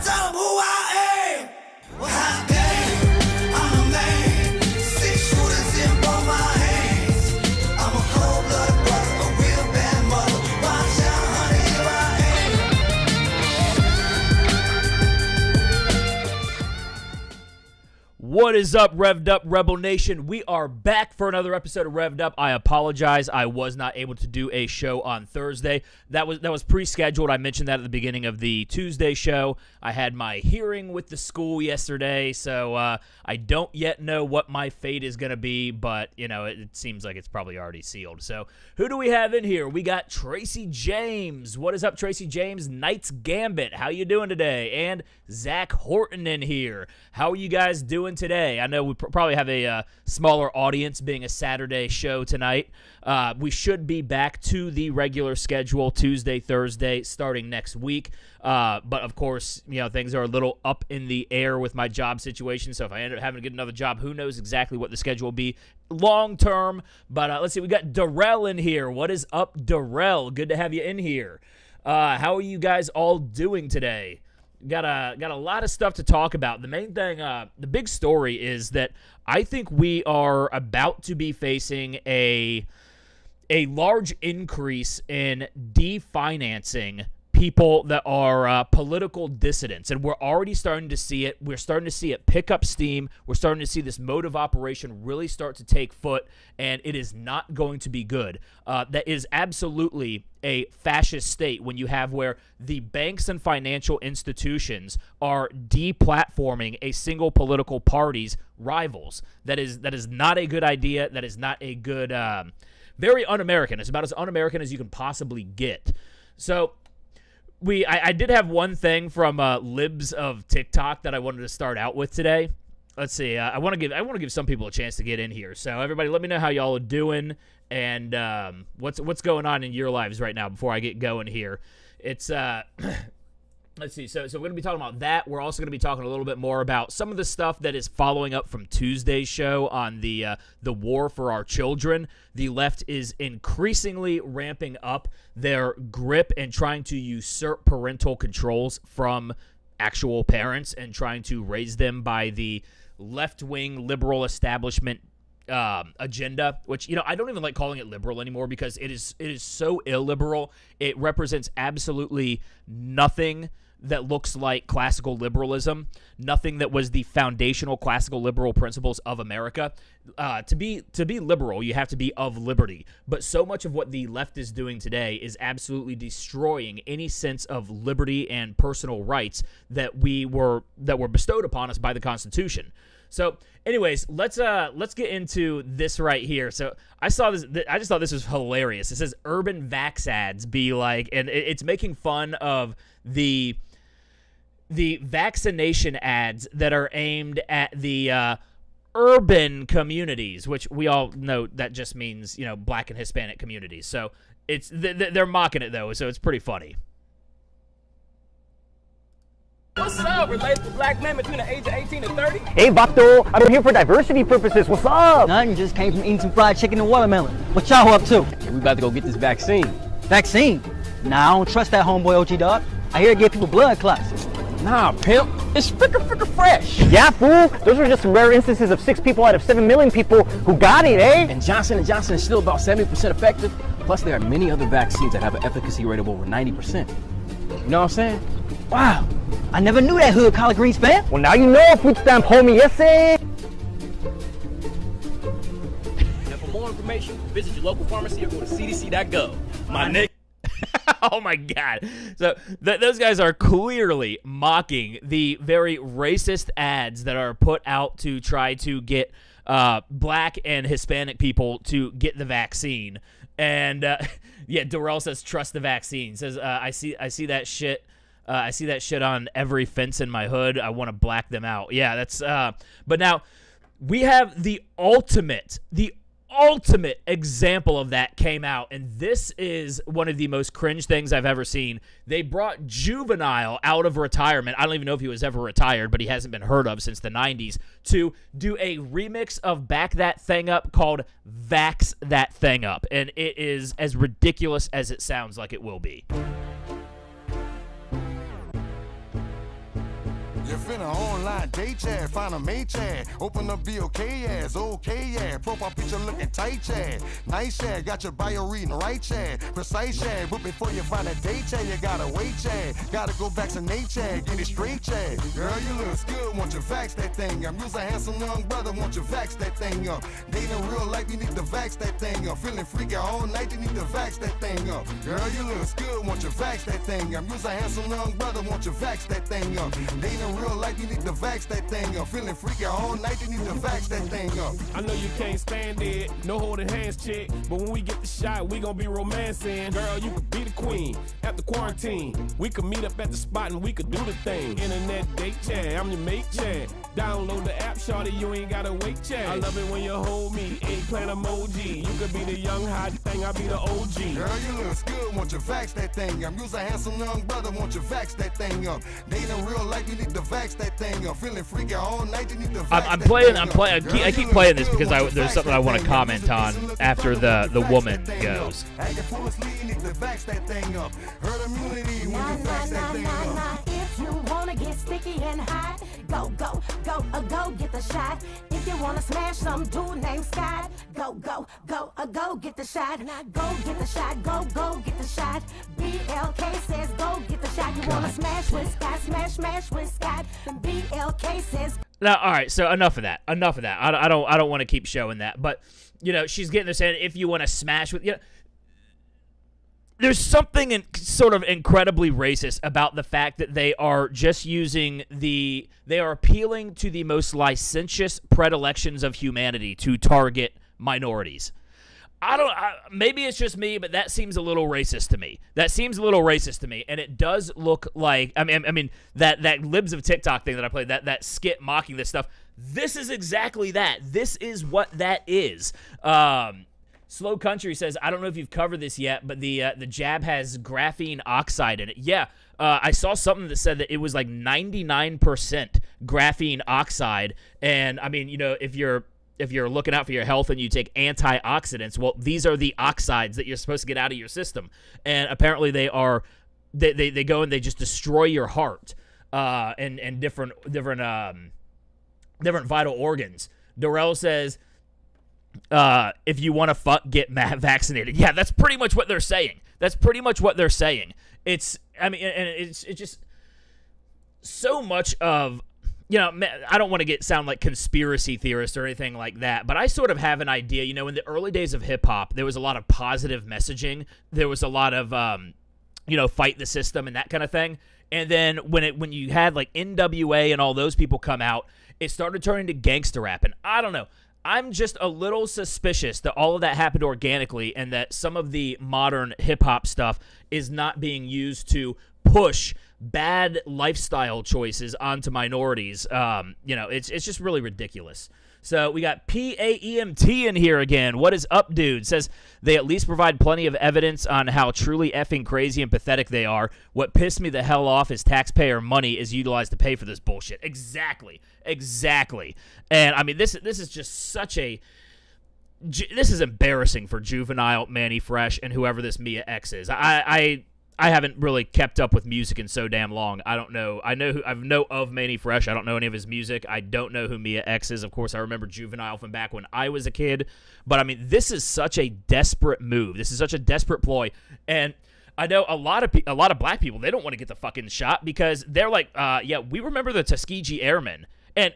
tell them who I am. Well, I came, I'm a man. 6 shooters in both my hands. I'm a cold-blooded brother, a real bad mother. Watch out, honey, here I am. What is up, Revved Up Rebel Nation? We are back for another episode of Revved Up. I apologize. I was not able to do a show on Thursday. That was pre-scheduled. I mentioned that at the beginning of the Tuesday show. I had my hearing with the school yesterday, so I don't yet know what my fate is going to be, but, you know, it seems like it's probably already sealed. So who do we have in here? We got Tracy James. What is up, Tracy James? Knights Gambit. How you doing today? And Zach Horton in here. How are you guys doing today? I know we probably have a smaller audience being a Saturday show tonight. We should be back to the regular schedule Tuesday, Thursday, starting next week. But, of course, you know, things are a little up in the air with my job situation. So if I end up having to get another job, who knows exactly what the schedule will be long term. But let's see. We got Darrell in here. What is up, Darrell? Good to have you in here. How are you guys all doing today? Got a lot of stuff to talk about. The main thing, the big story is that I think we are about to be facing a large increase in definancing people that are political dissidents, and we're already starting to see it. We're starting to see it pick up steam. We're starting to see this mode of operation really start to take foot, and it is not going to be good. That is absolutely a fascist state when you have where the banks and financial institutions are deplatforming a single political party's rivals. That is not a good idea. That is not a good, very un-American. It's about as un-American as you can possibly get. So I did have one thing from Libs of TikTok that I wanted to start out with today. Let's see. I want to give some people a chance to get in here. So everybody, let me know how y'all are doing and what's going on in your lives right now before I get going here. It's let's see. So we're going to be talking about that. We're also going to be talking a little bit more about some of the stuff that is following up from Tuesday's show on the war for our children. The left is increasingly ramping up their grip and trying to usurp parental controls from actual parents and trying to raise them by the left-wing liberal establishment agenda, which, you know, I don't even like calling it liberal anymore because it is so illiberal. It represents absolutely nothing that looks like classical liberalism, nothing that was the foundational classical liberal principles of America. To be liberal, you have to be of liberty. But so much of what the left is doing today is absolutely destroying any sense of liberty and personal rights that were bestowed upon us by the Constitution. So, anyways, let's get into this right here. So, I saw this. I just thought this was hilarious. It says urban vax ads be like, and it's making fun of the vaccination ads that are aimed at the urban communities, which we all know that just means, you know, Black and Hispanic communities. So it's they're mocking it though, so it's pretty funny. What's up? Related to black men between the age of 18 and 30? Hey, Vato, I'm here for diversity purposes. What's up? Nothing, just came from eating some fried chicken and watermelon. What y'all up to? We about to go get this vaccine. Vaccine? Nah, I don't trust that homeboy OG dog. I hear it give people blood clots. Nah, pimp. It's frickin' fresh. Yeah, fool. Those are just some rare instances of 6 people out of 7 million people who got it, eh? And Johnson & Johnson is still about 70% effective. Plus, there are many other vaccines that have an efficacy rate of over 90%. You know what I'm saying? Wow, I never knew that hood collard greens fan. Well, now you know, food stamp homie, yes, eh? And for more information, visit your local pharmacy or go to cdc.gov. My nigga. Oh my God. So those guys are clearly mocking the very racist ads that are put out to try to get Black and Hispanic people to get the vaccine. And yeah, Darrell says trust the vaccine. Says I see that shit. I see that shit on every fence in my hood. I want to black them out. Yeah, that's but now we have the ultimate example of that came out, and this is one of the most cringe things I've ever seen. They brought Juvenile out of retirement. I don't even know if he was ever retired, but he hasn't been heard of since the 90s, to do a remix of Back That Thing Up called Vax That Thing Up, and it is as ridiculous as it sounds like it will be. You finna online date chat, find a mate chat. Open up BOK ass, okay yeah. Profile picture looking tight chat. Nice chat, got your bio reading right chat. Precise chat, but before you find a date chat, you gotta wait chat. Gotta go vaccinate chat, get it straight chat. Girl, you look good, want you vax that thing up. You's a handsome young brother, want you vax that thing up. Dating real life, you need to vax that thing up. Feeling freaky all night, you need to vax that thing up. Girl, you look good, want you vax that thing up. You's a handsome young brother, want you vax that thing up. Dating real life, you need to vax that thing up. Feeling freaky all night, you need to vax that thing up. I know you can't stand it, no holding hands, chick. But when we get the shot, we gon' be romancing. Girl, you could be the queen after quarantine. We could meet up at the spot and we could do the thing. Internet date chat, I'm your mate chat. Download the app, shawty, you ain't gotta wait chat. I love it when you hold me, eggplant emoji. You could be the young hot thing, I'll be the OG. Girl, you look good, want you vax that thing up. You's a handsome young brother, want you vax that thing up. Dating real life, you need to vax that thing up. Feeling freaky all night, you need to vax I'm that playing. thing I'm up. playing. Girl, I keep you playing look this good, because want you there's vax something I that want to thing up. comment on Looking after decent, the looking woman vax that thing up. goes. Acting full of sleep, you need to vax that thing up. Herd immunity when you vax that thing up. If you wanna get sticky and hot, go, get the shot. If you wanna smash some dude named Scott, go, get the shot. Go get the shot, go, get the shot. BLK says go get the shot. You wanna smash with Scott, smash with Scott. BLK says. Now, all right. So enough of that. I don't want to keep showing that. But she's getting this in. If you want to smash with there's something sort of incredibly racist about the fact that they are just using they are appealing to the most licentious predilections of humanity to target minorities. Maybe it's just me, but that seems a little racist to me. And it does look like, I mean, that Libs of TikTok thing that I played, that skit mocking this stuff, this is exactly that. This is what that is. Slow Country says, I don't know if you've covered this yet, but the jab has graphene oxide in it. Yeah, I saw something that said that it was like 99% graphene oxide. And I mean, if you're looking out for your health and you take antioxidants, well, these are the oxides that you're supposed to get out of your system. And apparently they go and they just destroy your heart and different vital organs. Darrell says, if you want to fuck, get vaccinated. Yeah, that's pretty much what they're saying. It's just so much of, I don't want to sound like conspiracy theorist or anything like that, but I sort of have an idea. In the early days of hip hop, there was a lot of positive messaging. There was a lot of, fight the system and that kind of thing. And then when you had like NWA and all those people come out, it started turning to gangster rap. And I don't know. I'm just a little suspicious that all of that happened organically and that some of the modern hip-hop stuff is not being used to push bad lifestyle choices onto minorities. It's just really ridiculous. So we got PAEMT in here again. What is up, dude? Says they at least provide plenty of evidence on how truly effing crazy and pathetic they are. What pissed me the hell off is taxpayer money is utilized to pay for this bullshit. Exactly. And I mean, this is just such a. This is embarrassing for Juvenile, Manny Fresh, and whoever this Mia X is. I haven't really kept up with music in so damn long. I don't know. I know of Manny Fresh. I don't know any of his music. I don't know who Mia X is. Of course, I remember Juvenile from back when I was a kid. But I mean, this is such a desperate move. This is such a desperate ploy. And I know a lot of black people, they don't want to get the fucking shot because they're like, yeah, we remember the Tuskegee Airmen. And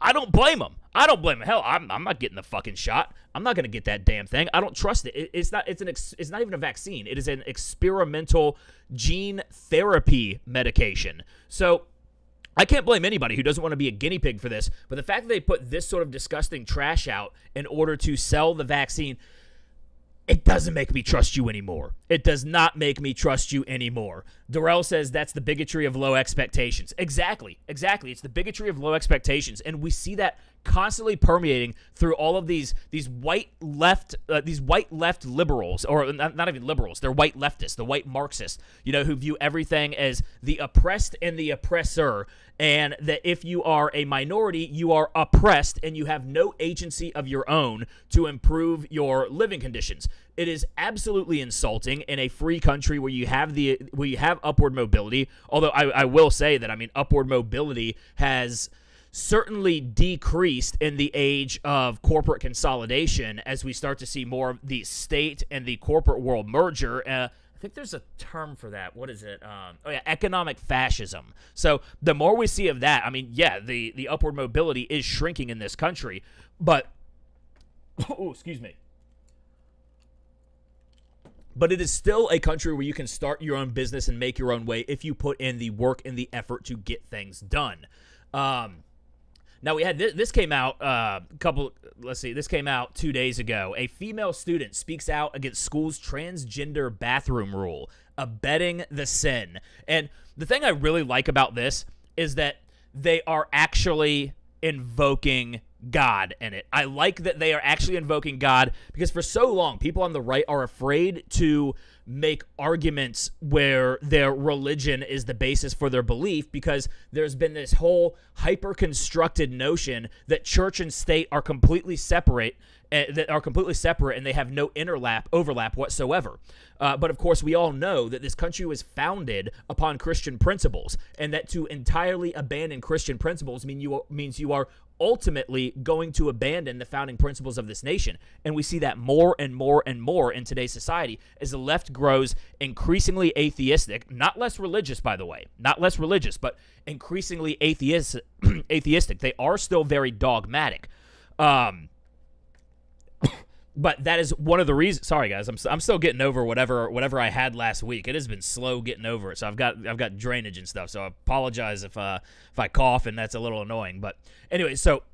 I don't blame them. Hell, I'm not getting the fucking shot. I'm not going to get that damn thing. I don't trust it. It's not even a vaccine. It is an experimental gene therapy medication. So I can't blame anybody who doesn't want to be a guinea pig for this. But the fact that they put this sort of disgusting trash out in order to sell the vaccine, it doesn't make me trust you anymore. It does not make me trust you anymore. Darrell says that's the bigotry of low expectations. Exactly. It's the bigotry of low expectations. And we see that constantly permeating through all of these white left liberals, or not even liberals, they're white leftists, the white Marxists, who view everything as the oppressed and the oppressor, and that if you are a minority, you are oppressed and you have no agency of your own to improve your living conditions. It is absolutely insulting in a free country where you have upward mobility. Although I will say that, upward mobility has certainly decreased in the age of corporate consolidation as we start to see more of the state and the corporate world merger. I think there's a term for that. What is it? Economic fascism. So the more we see of that, the upward mobility is shrinking in this country, but excuse me. But it is still a country where you can start your own business and make your own way if you put in the work and the effort to get things done. Now we had this came out this came out 2 days ago. A female student speaks out against school's transgender bathroom rule, abetting the sin. And the thing I really like about this is that they are actually invoking God in it. I like that they are actually invoking God, because for so long, people on the right are afraid to make arguments where their religion is the basis for their belief, because there's been this whole hyper-constructed notion that church and state are completely separate, and they have no overlap whatsoever. But of course, we all know that this country was founded upon Christian principles, and that to entirely abandon Christian principles means you are ultimately going to abandon the founding principles of this nation. And we see that more and more and more in today's society as the left grows increasingly atheistic, not less religious, by the way, not less religious, but increasingly atheistic. They are still very dogmatic. But that is one of the reasons. Sorry, guys, I'm still getting over whatever I had last week. It has been slow getting over it, so I've got drainage and stuff. So I apologize if I cough and that's a little annoying. But anyway, so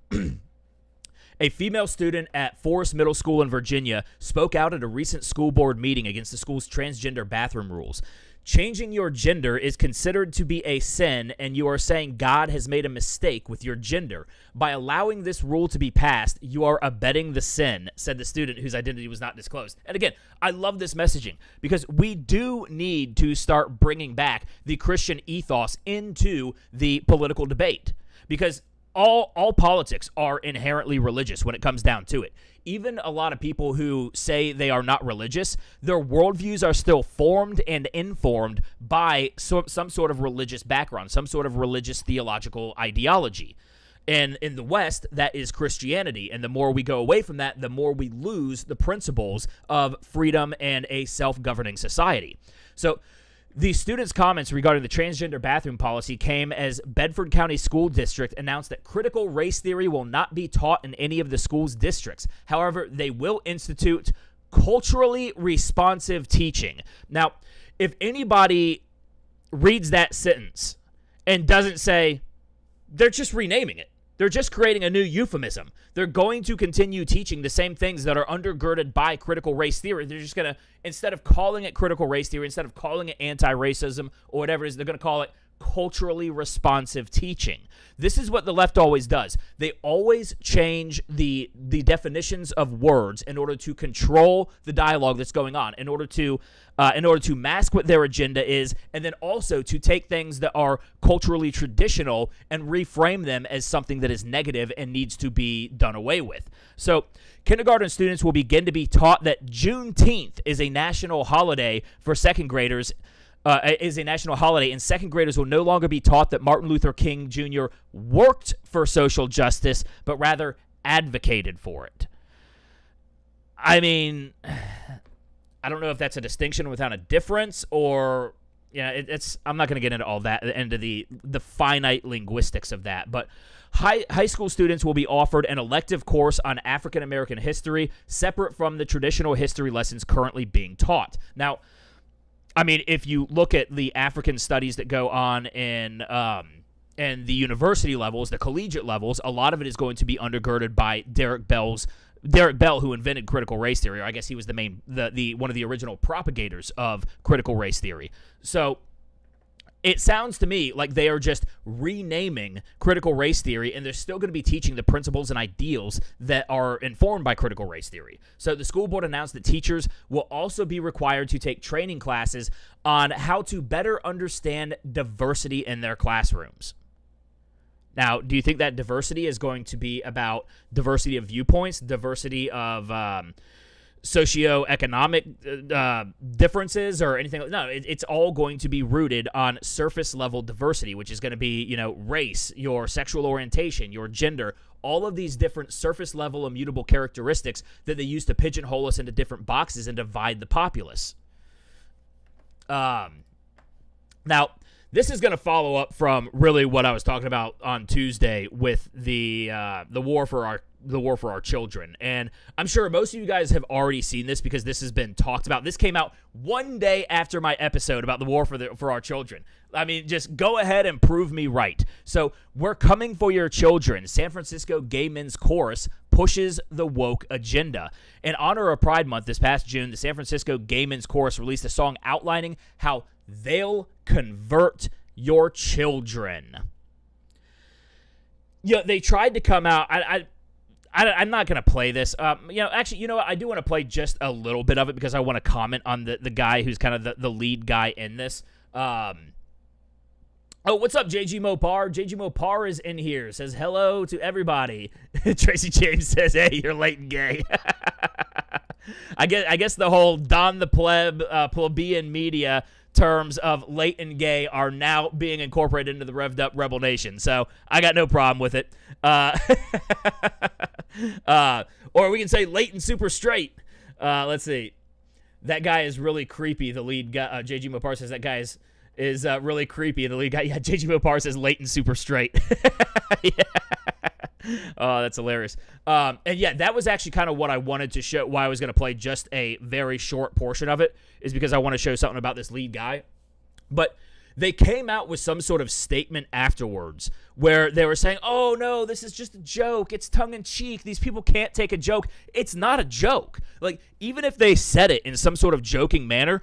a female student at Forest Middle School in Virginia spoke out at a recent school board meeting against the school's transgender bathroom rules. Changing your gender is considered to be a sin, and you are saying God has made a mistake with your gender. By allowing this rule to be passed, you are abetting the sin, said the student whose identity was not disclosed. And again, I love this messaging, because we do need to start bringing back the Christian ethos into the political debate, because all politics are inherently religious when it comes down to it. Even a lot of people who say they are not religious, their worldviews are still formed and informed by some sort of religious background, some sort of religious theological ideology. And in the West, that is Christianity. And the more we go away from that, the more we lose the principles of freedom and a self-governing society. So the students' comments regarding the transgender bathroom policy came as Bedford County School District announced that critical race theory will not be taught in any of the school's districts. However, they will institute culturally responsive teaching. Now, if anybody reads that sentence and doesn't say, they're just renaming it, they're just creating a new euphemism. They're going to continue teaching the same things that are undergirded by critical race theory. They're just going to, instead of calling it critical race theory, instead of calling it anti-racism or whatever it is, they're going to call it culturally responsive teaching. This is what the left always does. They always change the definitions of words in order to control the dialogue that's going on, in order to mask what their agenda is, and then also to take things that are culturally traditional and reframe them as something that is negative and needs to be done away with. So kindergarten students will begin to be taught that Juneteenth is a national holiday for second graders, is a national holiday, and second graders will no longer be taught that Martin Luther King Jr. worked for social justice, but rather advocated for it. I mean, I don't know if that's a distinction without a difference, or it's. I'm not going to get into all that, into the finite linguistics of that, but high school students will be offered an elective course on African American history, separate from the traditional history lessons currently being taught. Now, I mean, if you look at the African studies that go on in the university levels, the collegiate levels, a lot of it is going to be undergirded by Derek Bell, who invented critical race theory, or I guess he was one of the original propagators of critical race theory. So it sounds to me like they are just renaming critical race theory, and they're still going to be teaching the principles and ideals that are informed by critical race theory. So the school board announced that teachers will also be required to take training classes on how to better understand diversity in their classrooms. Now, do you think that diversity is going to be about diversity of viewpoints, diversity of socioeconomic differences, or anything? No, it's all going to be rooted on surface level diversity, which is going to be, race, your sexual orientation, your gender, all of these different surface level immutable characteristics that they use to pigeonhole us into different boxes and divide the populace. Now, this is going to follow up from really what I was talking about on Tuesday with the war for our children. And I'm sure most of you guys have already seen this because this has been talked about. This came out one day after my episode about the war for our children. I mean, just go ahead and prove me right. So, we're coming for your children. San Francisco Gay Men's Chorus pushes the woke agenda. In honor of Pride Month this past June, the San Francisco Gay Men's Chorus released a song outlining how they'll convert your children. Yeah, they tried to come out. I'm not going to play this. Actually, you know what? I do want to play just a little bit of it because I want to comment on the guy who's kind of the lead guy in this. What's up, JG Mopar? JG Mopar is in here. Says hello to everybody. Tracy James says, hey, you're late and gay. I guess the whole Don the plebeian media terms of late and gay are now being incorporated into the Revved Up Rebel Nation. So I got no problem with it. Or we can say late and super straight. Let's see. That guy is really creepy. The lead guy, JG Mopar says that guy is really creepy. The lead guy, yeah, JG Mopar says late and super straight. Yeah. Oh, that's hilarious. And yeah, that was actually kind of what I wanted to show, why I was going to play just a very short portion of it, is because I want to show something about this lead guy. But they came out with some sort of statement afterwards where they were saying, oh, no, this is just a joke. It's tongue-in-cheek. These people can't take a joke. It's not a joke. Like, even if they said it in some sort of joking manner,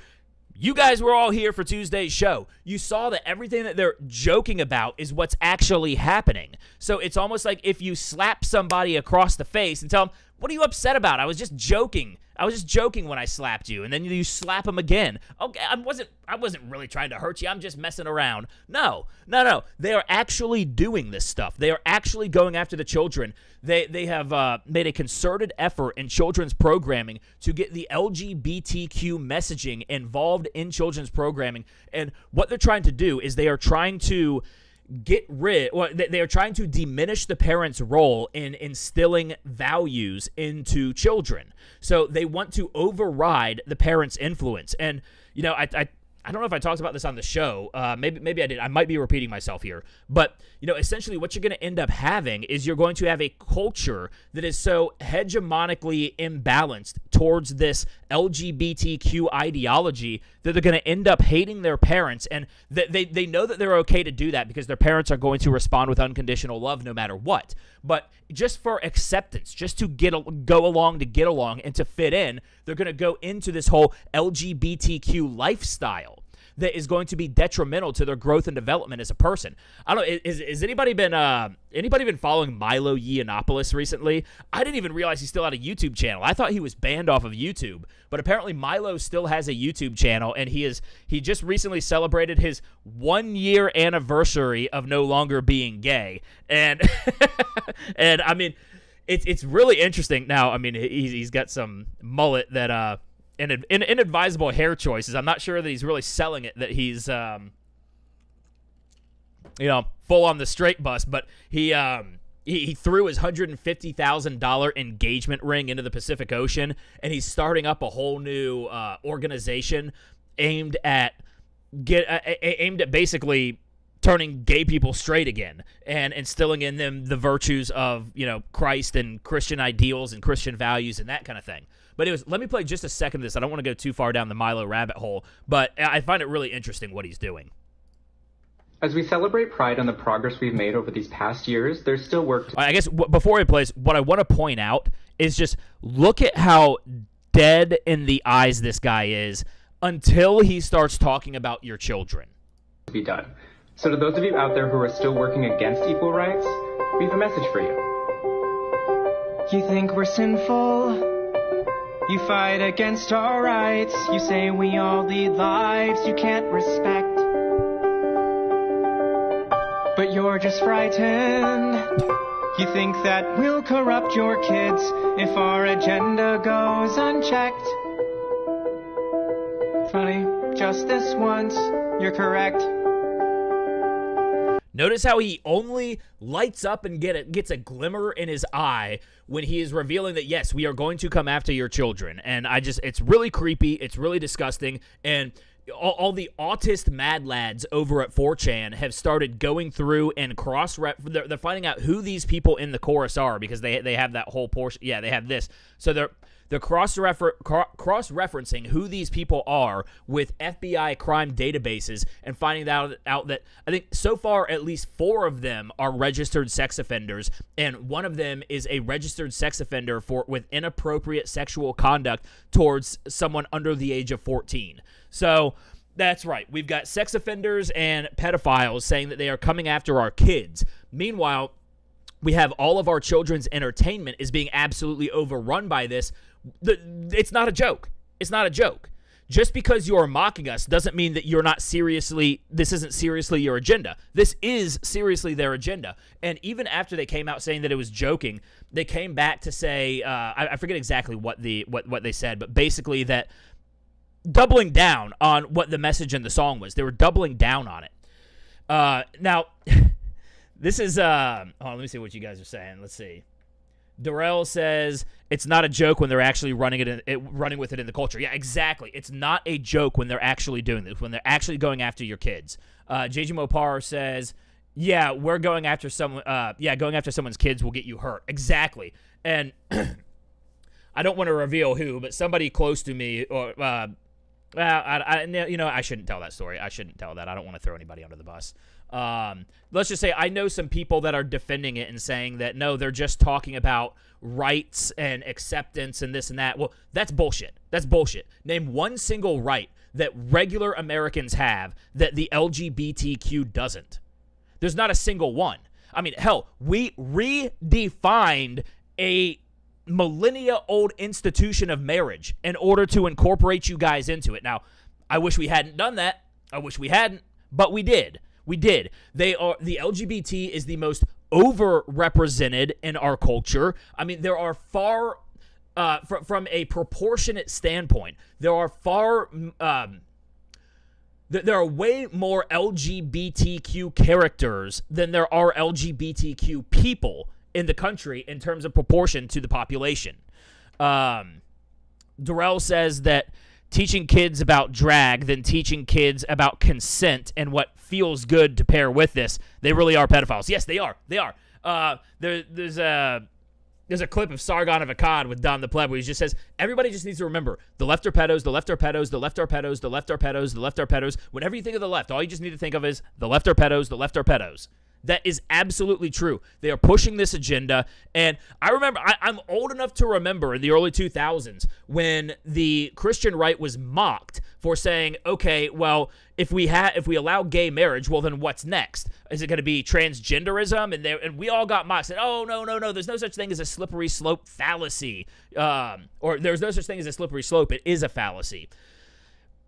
you guys were all here for Tuesday's show. You saw that everything that they're joking about is what's actually happening. So it's almost like if you slap somebody across the face and tell them, what are you upset about? I was just joking. I was just joking when I slapped you. And then you slap them again. Okay, I wasn't really trying to hurt you. I'm just messing around. No. They are actually doing this stuff. They are actually going after the children. They have made a concerted effort in children's programming to get the LGBTQ messaging involved in children's programming. And what they're trying to do is they are trying to they are trying to diminish the parents' role in instilling values into children. So they want to override the parents' influence. And, I don't know if I talked about this on the show. Maybe I did. I might be repeating myself here. But, essentially what you're going to end up having is you're going to have a culture that is so hegemonically imbalanced towards this LGBTQ ideology that they're going to end up hating their parents. And they know that they're okay to do that because their parents are going to respond with unconditional love no matter what. But just for acceptance, just to go along and to fit in, they're going to go into this whole LGBTQ lifestyle that is going to be detrimental to their growth and development as a person. I don't know. Has anybody been following Milo Yiannopoulos recently? I didn't even realize he still had a YouTube channel. I thought he was banned off of YouTube, but apparently Milo still has a YouTube channel, and he just recently celebrated his 1-year anniversary of no longer being gay, and and I mean, it's really interesting. Now, I mean, he's got some mullet that inadvisable hair choices. I'm not sure that he's really selling it, that he's full on the straight bus, but he threw his $150,000 engagement ring into the Pacific Ocean, and he's starting up a whole new organization aimed at basically turning gay people straight again and instilling in them the virtues of, Christ and Christian ideals and Christian values and that kind of thing. But anyways, let me play just a second of this. I don't want to go too far down the Milo rabbit hole, but I find it really interesting what he's doing. As we celebrate Pride and the progress we've made over these past years, there's still work to... I guess before he plays, what I want to point out is just look at how dead in the eyes this guy is until he starts talking about your children. be done. So to those of you out there who are still working against equal rights, we have a message for you. You think we're sinful? You fight against our rights. You say we all lead lives you can't respect. But you're just frightened. You think that we'll corrupt your kids if our agenda goes unchecked. Funny, just this once, you're correct. Notice how he only lights up and gets a glimmer in his eye when he is revealing that, yes, we are going to come after your children. And it's really creepy. It's really disgusting. And all the autist mad lads over at 4chan have started going through and they're finding out who these people in the chorus are, because they have that whole portion. Yeah, they have this. So they're cross-referencing who these people are with FBI crime databases and finding out that I think so far at least 4 of them are registered sex offenders, and one of them is a registered sex offender with inappropriate sexual conduct towards someone under the age of 14. So that's right. We've got sex offenders and pedophiles saying that they are coming after our kids. Meanwhile, we have all of our children's entertainment is being absolutely overrun by this. It's not a joke. It's not a joke. Just because you're mocking us doesn't mean that this isn't seriously your agenda. This is seriously their agenda. And even after they came out saying that it was joking, they came back to say, I forget exactly what they said, but basically that doubling down on what the message in the song was. They were doubling down on it. Now, this is, let me see what you guys are saying. Let's see. Darrell says it's not a joke when they're actually running with it in the culture. Yeah, exactly. It's not a joke when they're actually doing this, when they're actually going after your kids. JJ Mopar says, yeah, we're going after someone. Going after someone's kids will get you hurt. Exactly. And I don't want to reveal who, but somebody close to me, or I shouldn't tell that story. I shouldn't tell that. I don't want to throw anybody under the bus. Let's just say I know some people that are defending it and saying that, no, they're just talking about rights and acceptance and this and that. Well, that's bullshit. That's bullshit. Name one single right that regular Americans have that the LGBTQ doesn't. There's not a single one. I mean, hell, we redefined a millennia-old institution of marriage in order to incorporate you guys into it. Now, I wish we hadn't done that. I wish we hadn't, but we did. We did. The LGBT is the most overrepresented in our culture. I mean, there are far, from a proportionate standpoint, there are way more LGBTQ characters than there are LGBTQ people in the country in terms of proportion to the population. Darrell says that teaching kids about drag than teaching kids about consent and what feels good to pair with this, they really are pedophiles. Yes, they are. They are. There's a clip of Sargon of Akkad with Don the Pleb where he just says, everybody just needs to remember, the left are pedos, the left are pedos, the left are pedos, the left are pedos, the left are pedos. Whenever you think of the left, all you just need to think of is the left are pedos, the left are pedos. That is absolutely true. They are pushing this agenda, and I remember, I'm old enough to remember in the early 2000s when the Christian right was mocked for saying, okay, well, if we allow gay marriage, well, then what's next? Is it going to be transgenderism? And we all got mocked, said, oh, no, there's no such thing as a slippery slope fallacy, or there's no such thing as a slippery slope. It is a fallacy.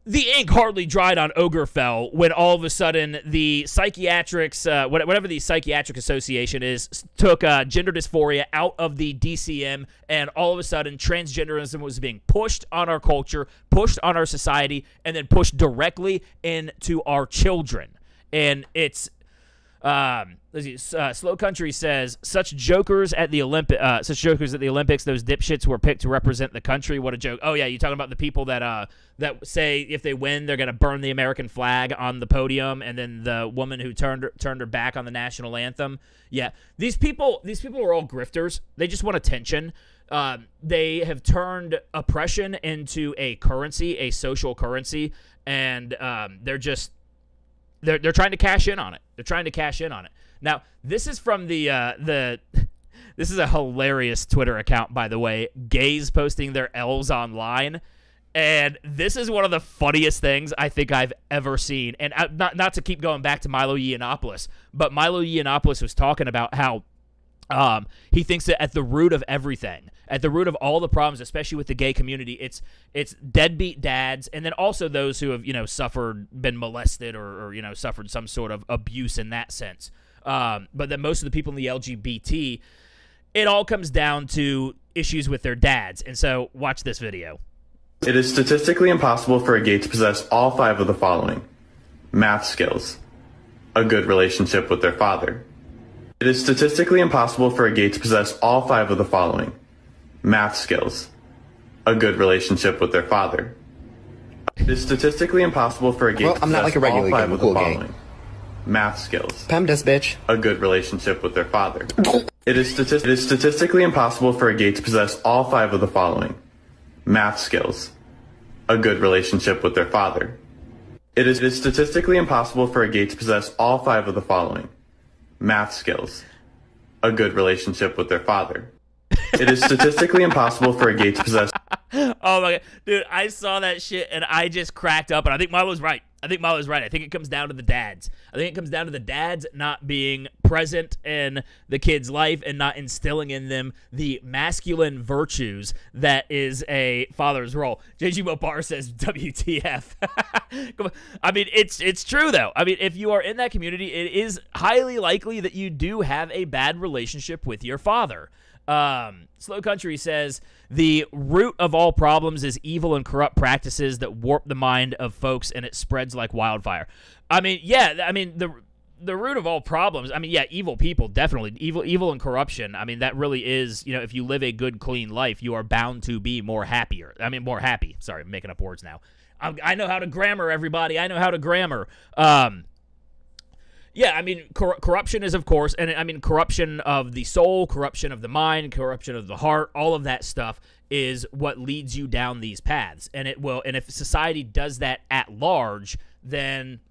The ink hardly dried on Ogerfell when all of a sudden the psychiatrics, whatever the psychiatric association is, took gender dysphoria out of the DCM, and all of a sudden transgenderism was being pushed on our culture, pushed on our society, and then pushed directly into our children. And it's Slow Country says, such jokers at the Olympics, those dipshits were picked to represent the country. What a joke. Oh yeah, you talking about the people that say if they win they're going to burn the American flag on the podium, and then the woman who turned her back on the national anthem. Yeah. These people are all grifters. They just want attention. They have turned oppression into a currency, a social currency, and they're trying to cash in on it. They're trying to cash in on it. Now, this is from this is a hilarious Twitter account, by the way. Gays posting their L's online. And this is one of the funniest things I think I've ever seen. And not to keep going back to Milo Yiannopoulos, but Milo Yiannopoulos was talking about how he thinks that at the root of everything, at the root of all the problems, especially with the gay community, it's deadbeat dads, and then also those who have, been molested or suffered some sort of abuse in that sense. But then most of the people in the LGBT, it all comes down to issues with their dads. And so watch this video. It is statistically impossible for a gay to possess all 5 of the following: math skills, a good relationship with their father. It is statistically impossible for a gay to possess all 5 of the following: math skills, a good relationship with their father. It is statistically impossible for a gay to possess all 5 of the following: math skills, PEMDAS, bitch, a good relationship with their father. It is statistically impossible for a gay to possess all 5 of the following: math skills, a good relationship with their father. It is statistically impossible for a gay to possess all 5 of the following: math skills, a good relationship with their father. It is statistically impossible for a gay to possess... Oh my God. Dude, I saw that shit and I just cracked up, and I think Milo's right. I think it comes down to the dads. I think it comes down to the dads not being present in the kid's life and not instilling in them the masculine virtues that is a father's role. JG Mopar says, WTF. Come on. I mean, it's true, though. I mean, if you are in that community, it is highly likely that you do have a bad relationship with your father. Slow Country says, the root of all problems is evil and corrupt practices that warp the mind of folks, and it spreads like wildfire. I mean, yeah, I mean, the root of all problems, I mean, yeah, evil people, definitely. Evil and corruption, I mean, that really is, if you live a good, clean life, you are bound to be more happy. Sorry, I'm making up words now. I know how to grammar, everybody. I know how to grammar. Yeah, I mean, corruption is, of course, and I mean, corruption of the soul, corruption of the mind, corruption of the heart, all of that stuff is what leads you down these paths. And if society does that at large, then,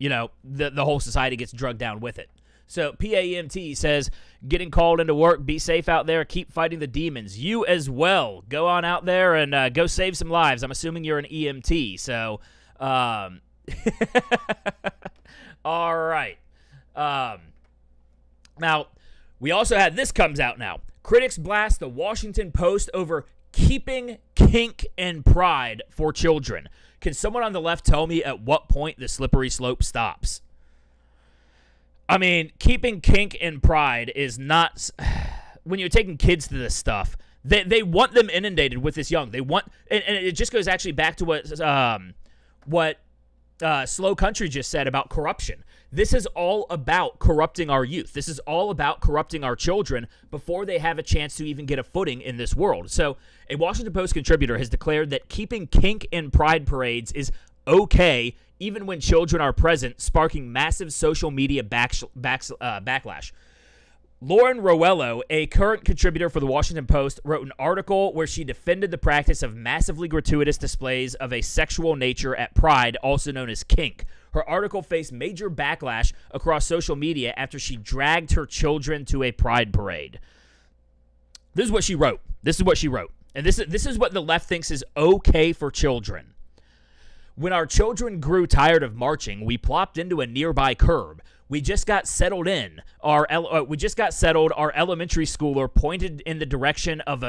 the whole society gets drugged down with it. So PAMT says, getting called into work, be safe out there, keep fighting the demons. You as well. Go on out there and go save some lives. I'm assuming you're an EMT, so... All right. Now, we also had this comes out now. Critics blast the Washington Post over keeping kink and pride for children. Can someone on the left tell me at what point the slippery slope stops? I mean, keeping kink and pride is not... When you're taking kids to this stuff, they want them inundated with this young. They want... And it just goes actually back to what Slow Country just said about corruption. This is all about corrupting our youth. This is all about corrupting our children before they have a chance to even get a footing in this world. So a Washington Post contributor has declared that keeping kink and pride parades is okay even when children are present, sparking massive social media backlash. Lauren Roello, a current contributor for the Washington Post, wrote an article where she defended the practice of massively gratuitous displays of a sexual nature at Pride, also known as kink. Her article faced major backlash across social media after she dragged her children to a Pride parade. This is what she wrote. And this is what the left thinks is okay for children. When our children grew tired of marching, we plopped into a nearby curb. We just got settled in. Our elementary schooler pointed in the direction of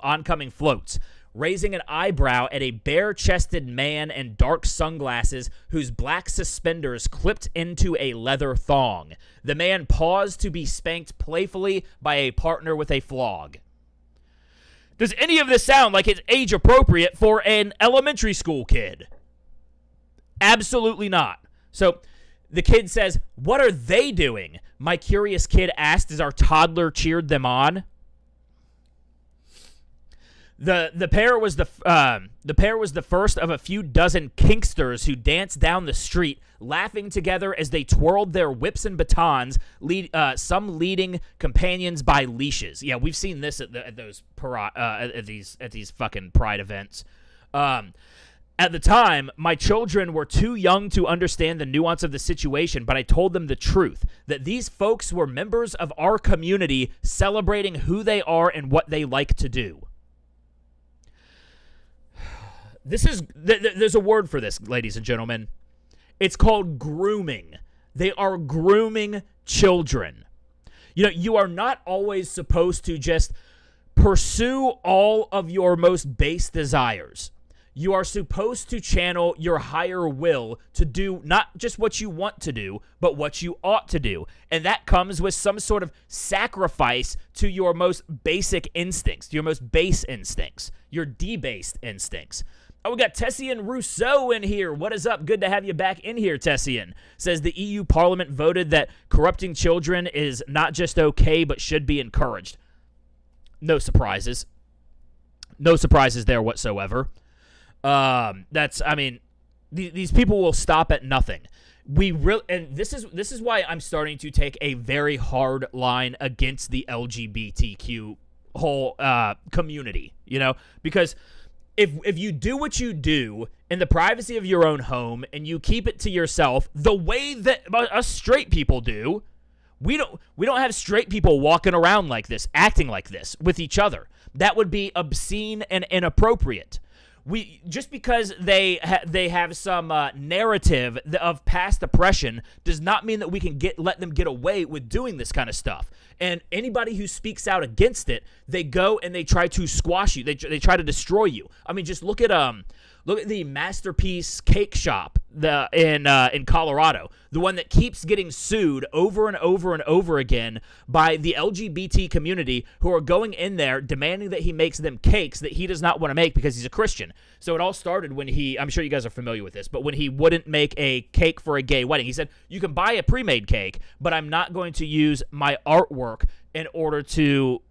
oncoming floats, raising an eyebrow at a bare-chested man in dark sunglasses whose black suspenders clipped into a leather thong. The man paused to be spanked playfully by a partner with a flog. Does any of this sound like it's age appropriate for an elementary school kid? Absolutely not. So the kid says, "What are they doing?" My curious kid asked as our toddler cheered them on. The pair was the first of a few dozen kinksters who danced down the street, laughing together as they twirled their whips and batons, some leading companions by leashes. Yeah, we've seen this at these fucking Pride events. At the time, my children were too young to understand the nuance of the situation, but I told them the truth, that these folks were members of our community celebrating who they are and what they like to do. There's a word for this, ladies and gentlemen. It's called grooming. They are grooming children. You are not always supposed to just pursue all of your most base desires. You are supposed to channel your higher will to do not just what you want to do, but what you ought to do. And that comes with some sort of sacrifice to your most basic instincts, your most base instincts, your debased instincts. Oh, we got Tessian Rousseau in here. What is up? Good to have you back in here, Tessian. Says the EU Parliament voted that corrupting children is not just okay, but should be encouraged. No surprises. No surprises there whatsoever. These people will stop at nothing. And this is why I'm starting to take a very hard line against the LGBTQ whole community, because if you do what you do in the privacy of your own home and you keep it to yourself the way that us straight people do, we don't have straight people walking around like this, acting like this with each other. That would be obscene and inappropriate. Just because they have some narrative of past oppression does not mean that we can let them get away with doing this kind of stuff. And anybody who speaks out against it, they go and they try to squash you. They try to destroy you. I mean, just look at the Masterpiece Cake Shop in Colorado, the one that keeps getting sued over and over and over again by the LGBT community, who are going in there demanding that he makes them cakes that he does not want to make because he's a Christian. So it all started when I'm sure you guys are familiar with this, but when he wouldn't make a cake for a gay wedding. He said, you can buy a pre-made cake, but I'm not going to use my artwork in order to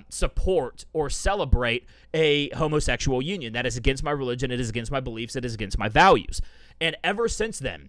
support or celebrate a homosexual union. That is against my religion. It is against my beliefs. It is against my values. And ever since then,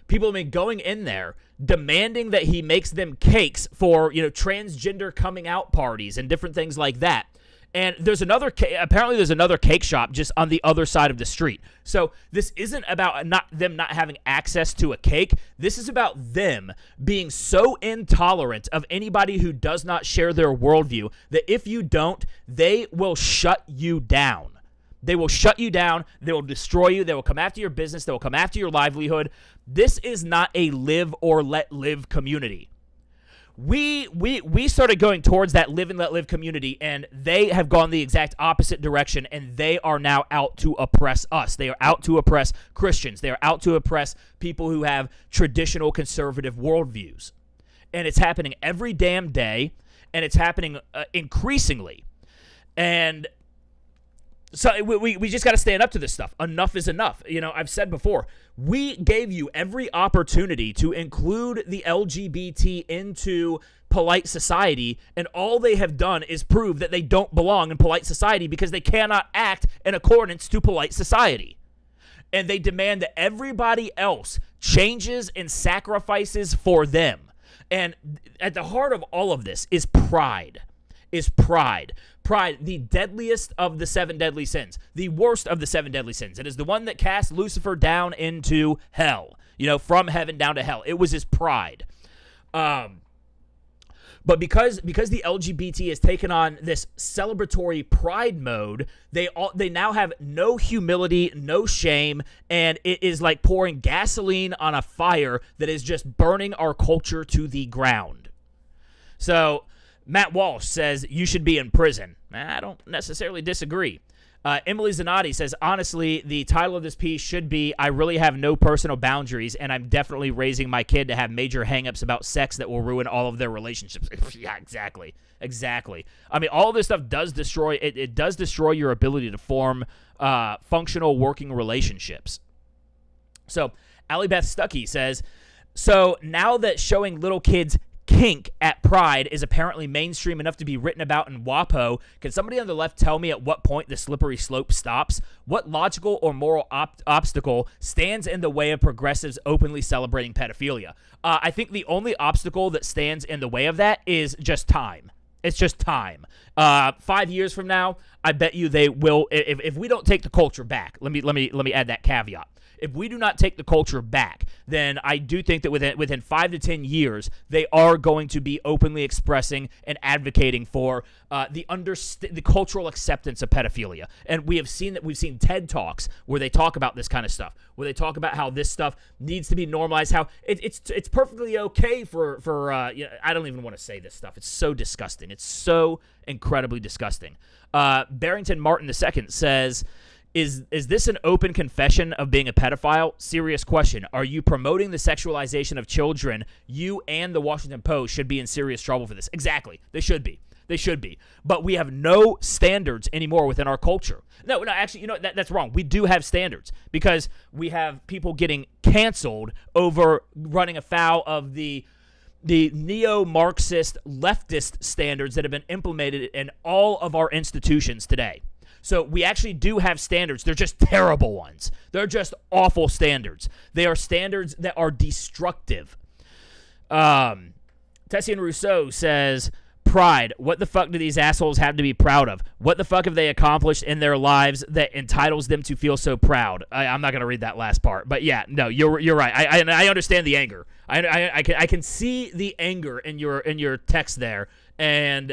people have been going in there demanding that he makes them cakes for, transgender coming out parties and different things like that. And apparently there's another cake shop just on the other side of the street. So this isn't about them not having access to a cake. This is about them being so intolerant of anybody who does not share their worldview that if you don't, they will shut you down. They will shut you down. They will destroy you. They will come after your business. They will come after your livelihood. This is not a live or let live community. We started going towards that live and let live community, and they have gone the exact opposite direction, and they are now out to oppress us. They are out to oppress Christians. They are out to oppress people who have traditional conservative worldviews. And it's happening every damn day, and it's happening increasingly. And so we just got to stand up to this stuff. Enough is enough. I've said before, we gave you every opportunity to include the LGBT into polite society, and all they have done is prove that they don't belong in polite society because they cannot act in accordance to polite society. And they demand that everybody else changes and sacrifices for them. And at the heart of all of this is pride. Pride, the deadliest of the 7 deadly sins, the worst of the 7 deadly sins. It is the one that cast Lucifer down into hell, from heaven down to hell. It was his pride. But because the LGBT has taken on this celebratory pride mode, they now have no humility, no shame, and it is like pouring gasoline on a fire that is just burning our culture to the ground. So Matt Walsh says, you should be in prison. I don't necessarily disagree. Emily Zanotti says, honestly, the title of this piece should be, I really have no personal boundaries, and I'm definitely raising my kid to have major hangups about sex that will ruin all of their relationships. Yeah, exactly. I mean, all of this stuff does destroy, it does destroy your ability to form functional working relationships. So, Allie Beth Stuckey says, so now that showing little kids kink at Pride is apparently mainstream enough to be written about in WAPO, can somebody on the left tell me at what point the slippery slope stops? What logical or moral obstacle stands in the way of progressives openly celebrating pedophilia? I think the only obstacle that stands in the way of that is just time. It's just time. 5 years from now, I bet you they will. If we don't take the culture back, let me add that caveat. If we do not take the culture back, then I do think that within 5 to 10 years, they are going to be openly expressing and advocating for the cultural acceptance of pedophilia. And we've seen TED Talks where they talk about this kind of stuff, where they talk about how this stuff needs to be normalized, how it's perfectly okay for I don't even want to say this stuff. It's so disgusting. It's so incredibly disgusting. Barrington Martin II says, Is this an open confession of being a pedophile? Serious question. Are you promoting the sexualization of children? You and the Washington Post should be in serious trouble for this. Exactly. They should be. They should be. But we have no standards anymore within our culture. No, actually, that's wrong. We do have standards because we have people getting canceled over running afoul of the neo-Marxist leftist standards that have been implemented in all of our institutions today. So we actually do have standards. They're just terrible ones. They're just awful standards. They are standards that are destructive. Tessian Rousseau says, pride. What the fuck do these assholes have to be proud of? What the fuck have they accomplished in their lives that entitles them to feel so proud? I'm not going to read that last part. But yeah, no, you're right. I understand the anger. I can see the anger in your text there. And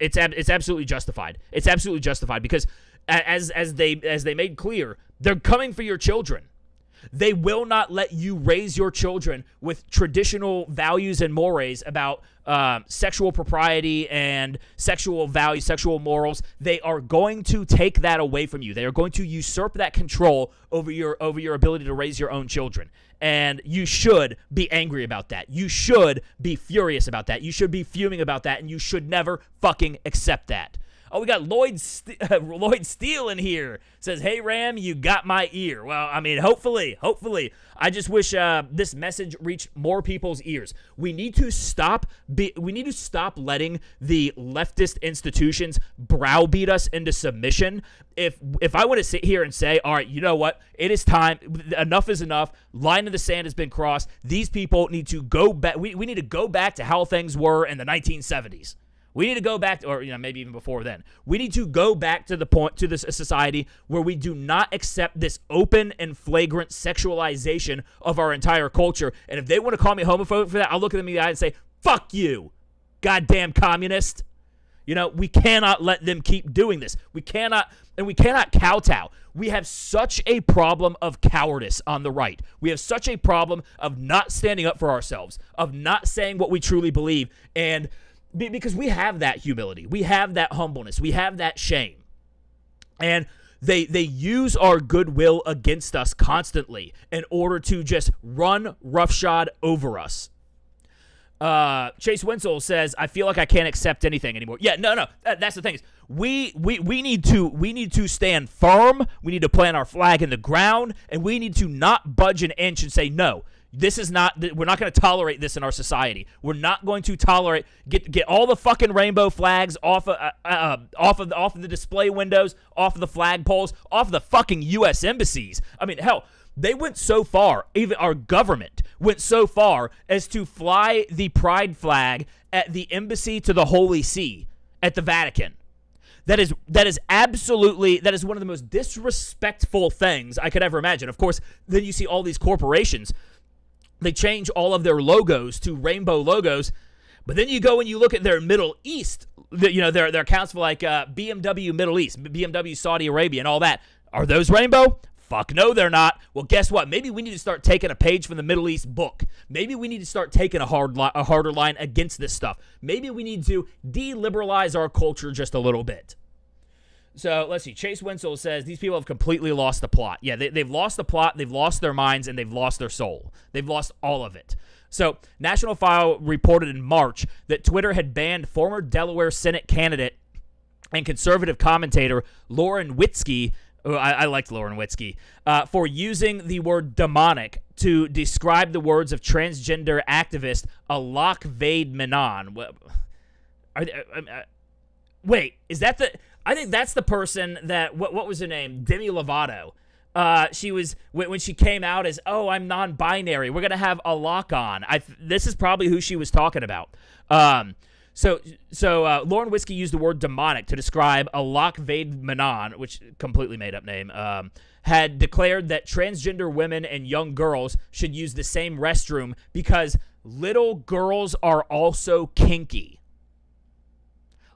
it's absolutely justified. It's absolutely justified because as they made clear, they're coming for your children. They will not let you raise your children with traditional values and mores about sexual propriety and sexual values, sexual morals. They are going to take that away from you. They are going to usurp that control over your ability to raise your own children. And you should be angry about that. You should be furious about that. You should be fuming about that, and you should never fucking accept that. Oh, we got Lloyd Steele in here. Says, hey, Ram, you got my ear. Well, I mean, hopefully. I just wish this message reached more people's ears. We need to stop letting the leftist institutions browbeat us into submission. If I want to sit here and say, all right, you know what? It is time. Enough is enough. Line in the sand has been crossed. These people need to go back. We need to go back to how things were in the 1970s. We need to go back, or maybe even before then. We need to go back to this society where we do not accept this open and flagrant sexualization of our entire culture. And if they want to call me homophobic for that, I'll look at them in the eye and say, "Fuck you, goddamn communist." We cannot let them keep doing this. We cannot kowtow. We have such a problem of cowardice on the right. We have such a problem of not standing up for ourselves, of not saying what we truly believe, and because we have that humility, we have that humbleness, we have that shame. And they use our goodwill against us constantly in order to just run roughshod over us. Chase Winslow says, I feel like I can't accept anything anymore. Yeah, no. That's the thing is we need to stand firm. We need to plant our flag in the ground, and we need to not budge an inch and say, no, this is not, we're not going to tolerate this in our society. We're not going to tolerate, get all the fucking rainbow flags off of the display windows, off of the flagpoles, off of the fucking U.S. embassies. I mean, hell, they went so far, even our government went so far as to fly the pride flag at the embassy to the Holy See at the Vatican. That is one of the most disrespectful things I could ever imagine. Of course, then you see all these corporations, they change all of their logos to rainbow logos, but then you go and you look at their Middle East, their accounts for like BMW Middle East, BMW Saudi Arabia, and all that. Are those rainbow? Fuck no, they're not. Well, guess what? Maybe we need to start taking a page from the Middle East book. Maybe we need to start taking a harder line against this stuff. Maybe we need to deliberalize our culture just a little bit. So let's see. Chase Winslow says these people have completely lost the plot. Yeah, they've lost the plot, they've lost their minds, and they've lost their soul. They've lost all of it. So National File reported in March that Twitter had banned former Delaware Senate candidate and conservative commentator Lauren Witzke. I liked Lauren Witzke, for using the word demonic to describe the words of transgender activist Alok Vade Menon. Wait, is that the... I think that's the person that, what was her name? Demi Lovato. She was, when she came out as, oh, I'm non-binary, we're going to have a lock on. This is probably who she was talking about. So Lauren Witzke used the word demonic to describe Alok Vade Menon, which completely made up name, had declared that transgender women and young girls should use the same restroom because little girls are also kinky.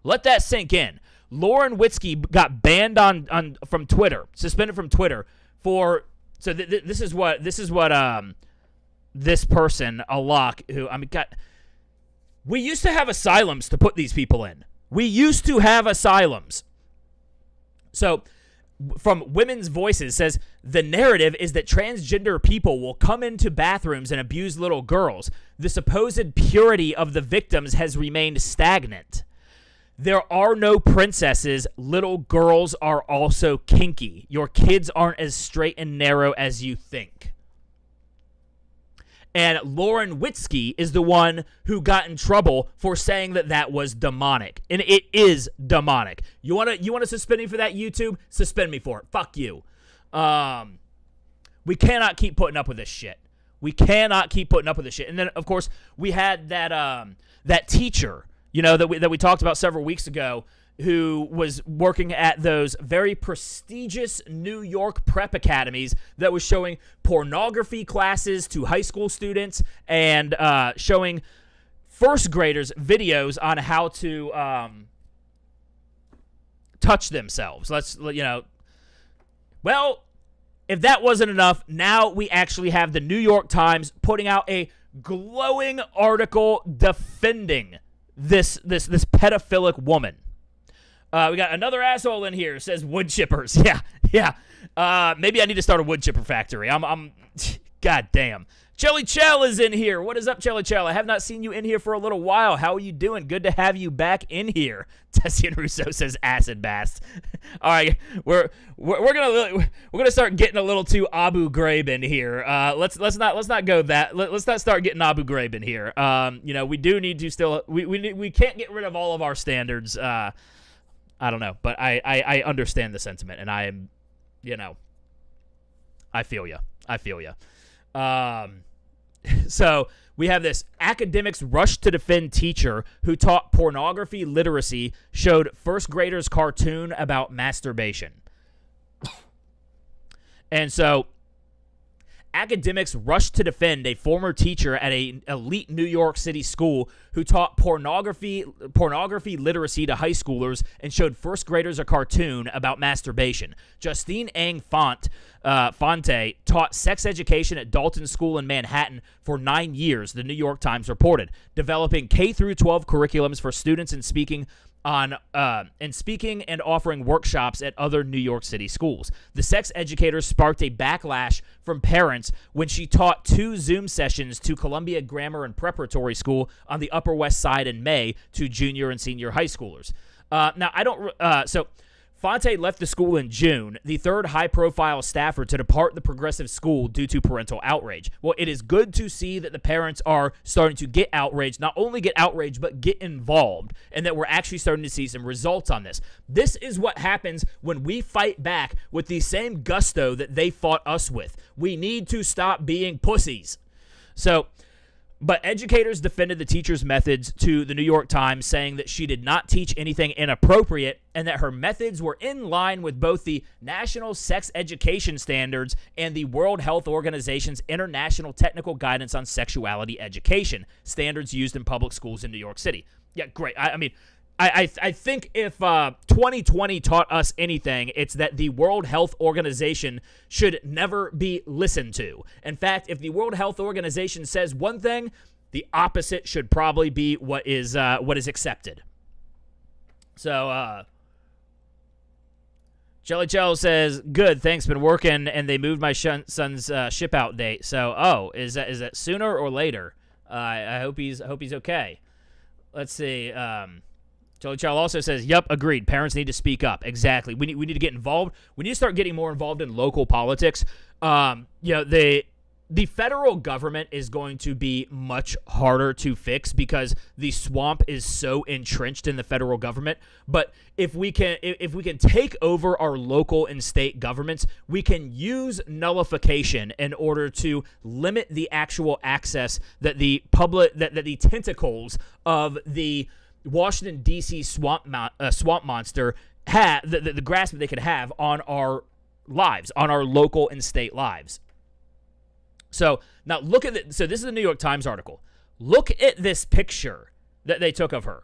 Let that sink in. Lauren Witzke got banned from Twitter, suspended from Twitter for. So this is what this person, Alok, who we used to have asylums to put these people in. We used to have asylums. So from Women's Voices says, the narrative is that transgender people will come into bathrooms and abuse little girls. The supposed purity of the victims has remained stagnant. There are no princesses. Little girls are also kinky. Your kids aren't as straight and narrow as you think. And Lauren Witzke is the one who got in trouble for saying that was demonic. And it is demonic. You want to suspend me for that, YouTube? Suspend me for it. Fuck you. We cannot keep putting up with this shit. We cannot keep putting up with this shit. And then, of course, we had that teacher, that we talked about several weeks ago, who was working at those very prestigious New York prep academies that was showing pornography classes to high school students and showing first graders videos on how to touch themselves. Well, if that wasn't enough, now we actually have the New York Times putting out a glowing article defending this pedophilic woman. We got another asshole in here, says wood chippers. Yeah. Maybe I need to start a wood chipper factory. I'm God damn. Chelly Chell is in here. What is up, Chelly Chell? I have not seen you in here for a little while. How are you doing? Good to have you back in here. Tessian Russo says acid bath. All right, we're gonna start getting a little too Abu Ghraib in here. Let's not go that. Let's not start getting Abu Ghraib in here. We do need to still we can't get rid of all of our standards. I don't know, but I understand the sentiment, and I am, I feel you. So we have this academics rush to defend teacher who taught pornography literacy, showed first graders cartoon about masturbation. And so academics rushed to defend a former teacher at an elite New York City school who taught pornography literacy to high schoolers and showed first graders a cartoon about masturbation. Justine Ang Fonte taught sex education at Dalton School in Manhattan for 9 years, the New York Times reported, developing K-12 curriculums for students and speaking and offering workshops at other New York City schools. The sex educator sparked a backlash from parents when she taught 2 Zoom sessions to Columbia Grammar and Preparatory School on the Upper West Side in May to junior and senior high schoolers. So Fonte left the school in June, the third high-profile staffer to depart the progressive school due to parental outrage. Well, it is good to see that the parents are starting to get outraged, not only get outraged, but get involved, and that we're actually starting to see some results on this. This is what happens when we fight back with the same gusto that they fought us with. We need to stop being pussies. But educators defended the teacher's methods to the New York Times, saying that she did not teach anything inappropriate and that her methods were in line with both the National Sex Education Standards and the World Health Organization's International Technical Guidance on Sexuality Education, standards used in public schools in New York City. Yeah, great. I think if 2020 taught us anything, it's that the World Health Organization should never be listened to. In fact, if the World Health Organization says one thing, the opposite should probably be what is accepted. So, Jelly Jello says, "Good, thanks. Been working, and they moved my son's ship out date. So, is that sooner or later? I hope he's okay. Let's see." Jelly Chow also says, "Yep, agreed. Parents need to speak up." Exactly. We need to get involved. We need to start getting more involved in local politics. The federal government is going to be much harder to fix because the swamp is so entrenched in the federal government. But if we can take over our local and state governments, we can use nullification in order to limit the actual access that the tentacles of the Washington, D.C. swamp monster the grasp that they could have on our lives, on our local and state lives. So now look at it. So this is a New York Times article. Look at this picture that they took of her.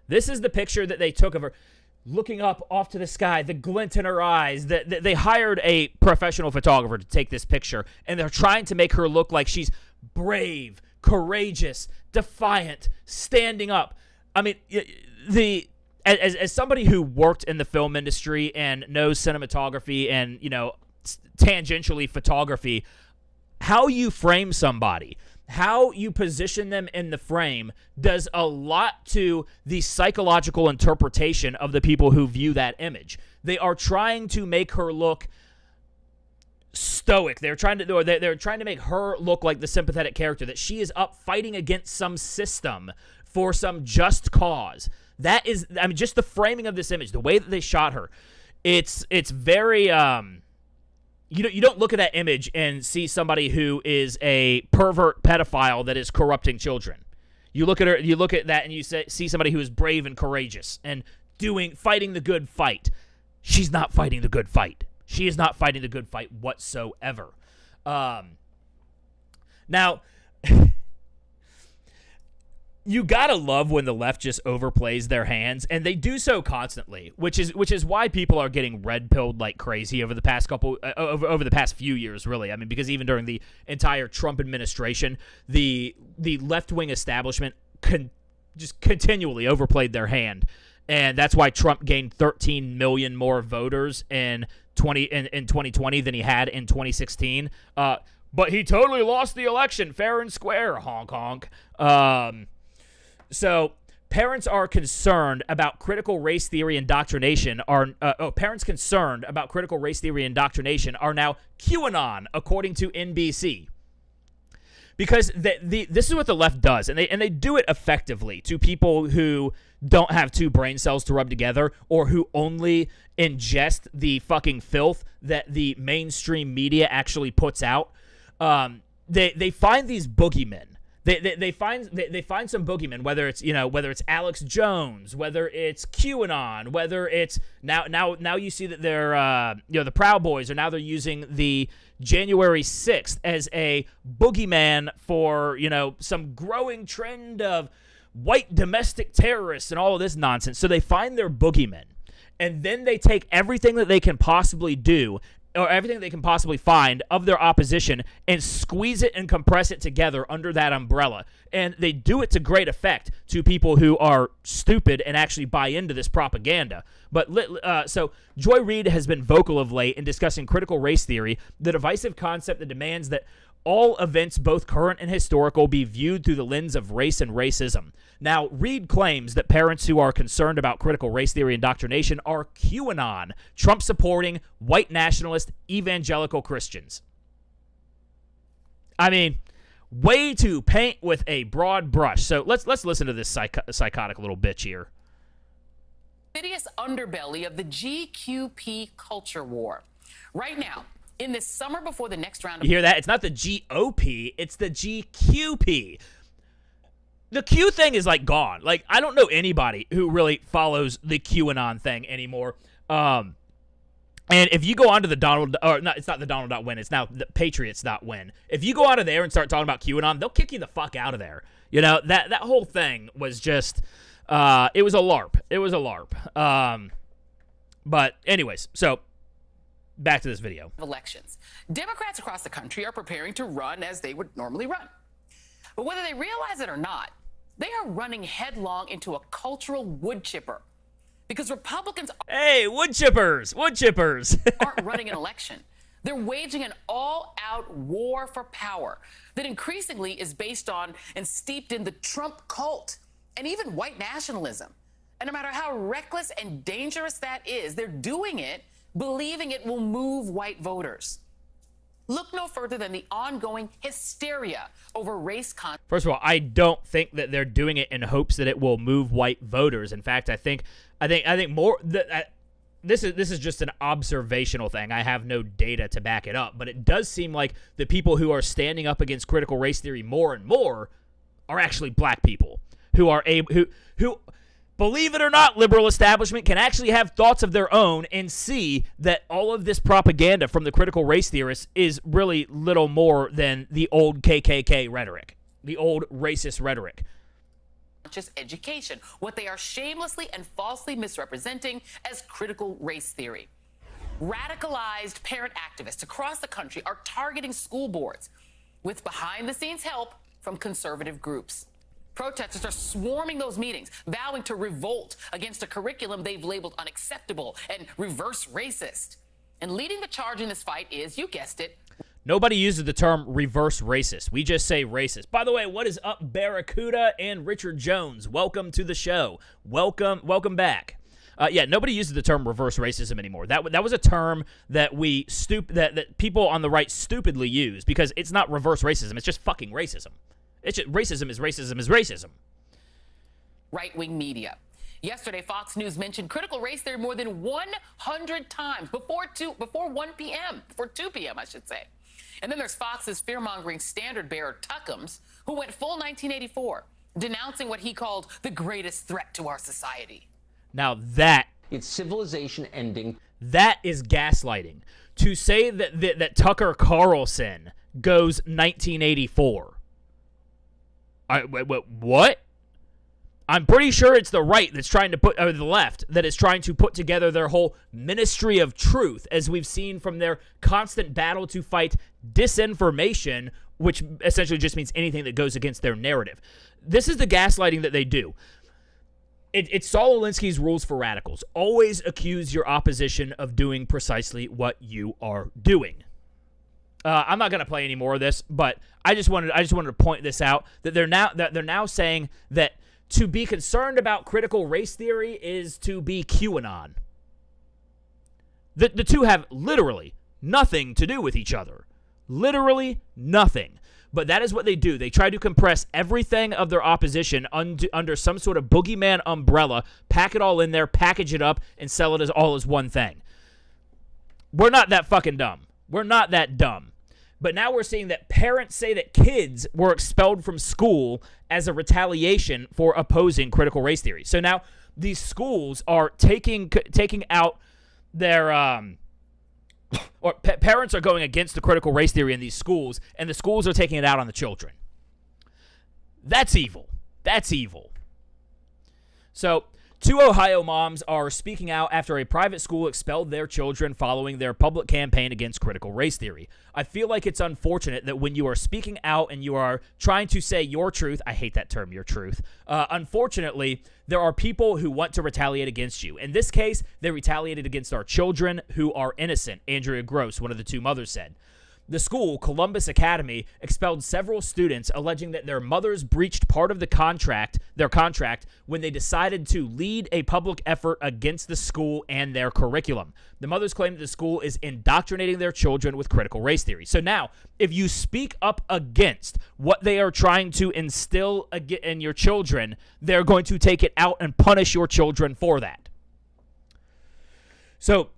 This is the picture that they took of her, looking up off to the sky, the glint in her eyes. They hired a professional photographer to take this picture, and they're trying to make her look like she's brave, courageous, defiant, standing up. I mean, as somebody who worked in the film industry and knows cinematography and, tangentially photography, how you frame somebody, how you position them in the frame does a lot to the psychological interpretation of the people who view that image. They are trying to make her look stoic. They're trying to make her look like the sympathetic character, that she is up fighting against some system for some just cause. That is, just the framing of this image, the way that they shot her, it's very you don't look at that image and see somebody who is a pervert pedophile that is corrupting children. You look at her, you look at that, and you see somebody who is brave and courageous and fighting the good fight. She's not fighting the good fight. She is not fighting the good fight whatsoever. Now, you gotta love when the left just overplays their hands, and they do so constantly, which is why people are getting red pilled like crazy over the past over the past few years, really. I mean, because even during the entire Trump administration, the left wing establishment just continually overplayed their hand, and that's why Trump gained 13 million more voters in 2020 than he had in 2016. But he totally lost the election, fair and square, honk honk. So parents are concerned about critical race theory indoctrination parents concerned about critical race theory indoctrination are now QAnon, according to NBC. Because this is what the left does, and they do it effectively to people who don't have two brain cells to rub together, or who only ingest the fucking filth that the mainstream media actually puts out. They find these boogeymen. They find some boogeymen, whether it's Alex Jones, whether it's QAnon, whether it's now you see that they're the Proud Boys they're using the January 6th as a boogeyman for some growing trend of white domestic terrorists and all of this nonsense. So they find their boogeymen, and then they take everything that they can possibly do, or everything they can possibly find of their opposition, and squeeze it and compress it together under that umbrella. And they do it to great effect to people who are stupid and actually buy into this propaganda. But so Joy Reid has been vocal of late in discussing critical race theory, the divisive concept that demands that all events, both current and historical, be viewed through the lens of race and racism. Now, Reid claims that parents who are concerned about critical race theory indoctrination are QAnon, Trump-supporting, white nationalist, evangelical Christians. I mean, way to paint with a broad brush. So let's listen to this psychotic little bitch here. Insidious underbelly of the GQP culture war. Right now, in this summer before the next round of... You hear that? It's not the GOP, it's the GQP. The Q thing is gone. I don't know anybody who really follows the QAnon thing anymore. And if you go onto the it's not the Donald.win, it's now the Patriots.win. If you go onto there and start talking about QAnon, they'll kick you the fuck out of there. That whole thing was just, it was a LARP. It was a LARP. But anyways, so back to this video. Elections. Democrats across the country are preparing to run as they would normally run. But whether they realize it or not, they are running headlong into a cultural wood chipper. Because Republicans... Hey, wood chippers! Wood chippers! ...aren't running an election. They're waging an all-out war for power that increasingly is based on and steeped in the Trump cult and even white nationalism. And no matter how reckless and dangerous that is, they're doing it believing it will move white voters. Look no further than the ongoing hysteria over race content. First of all, I don't think that they're doing it in hopes that it will move white voters. In fact, I think more that this is just an observational thing. I have no data to back it up, but it does seem like the people who are standing up against critical race theory more and more are actually black people who are able who believe it or not, liberal establishment can actually have thoughts of their own and see that all of this propaganda from the critical race theorists is really little more than the old KKK rhetoric, the old racist rhetoric. Just education, what they are shamelessly and falsely misrepresenting as critical race theory. Radicalized parent activists across the country are targeting school boards with behind-the-scenes help from conservative groups. Protesters are swarming those meetings, vowing to revolt against a curriculum they've labeled unacceptable and reverse racist. And leading the charge in this fight is, you guessed it, nobody uses the term reverse racist. We just say racist. By the way, what is up, Barracuda and Richard Jones? Welcome to the show. Welcome back. Yeah, nobody uses the term reverse racism anymore. That was a term that that people on the right stupidly use because it's not reverse racism. It's just fucking racism. It's just, racism is racism is racism. Right-wing media. Yesterday, Fox News mentioned critical race theory more than 100 times before 2 p.m., I should say. And then there's Fox's fear-mongering standard-bearer Tuckums, who went full 1984, denouncing what he called the greatest threat to our society. Now that... it's civilization ending. That is gaslighting. To say that Tucker Carlson goes 1984... what? I'm pretty sure it's the right that's trying to put, or the left, that is trying to put together their whole ministry of truth, as we've seen from their constant battle to fight disinformation, which essentially just means anything that goes against their narrative. This is the gaslighting that they do. It's Saul Alinsky's rules for radicals. Always accuse your opposition of doing precisely what you are doing. I'm not going to play any more of this, but I just wanted to point this out, that they're now saying that to be concerned about critical race theory is to be QAnon. The two have literally nothing to do with each other. Literally nothing. But that is what they do. They try to compress everything of their opposition under some sort of boogeyman umbrella, pack it all in there, package it up, and sell it all as one thing. We're not that fucking dumb. We're not that dumb. But now we're seeing that parents say that kids were expelled from school as a retaliation for opposing critical race theory. So now these schools are taking out their parents are going against the critical race theory in these schools, and the schools are taking it out on the children. That's evil. That's evil. So 2 Ohio moms are speaking out after a private school expelled their children following their public campaign against critical race theory. I feel like it's unfortunate that when you are speaking out and you are trying to say your truth, I hate that term, your truth, unfortunately, there are people who want to retaliate against you. In this case, they retaliated against our children who are innocent, Andrea Gross, one of the 2 mothers, said. The school, Columbus Academy, expelled several students alleging that their mothers breached part of their contract when they decided to lead a public effort against the school and their curriculum. The mothers claim that the school is indoctrinating their children with critical race theory. So now, if you speak up against what they are trying to instill in your children, they're going to take it out and punish your children for that. So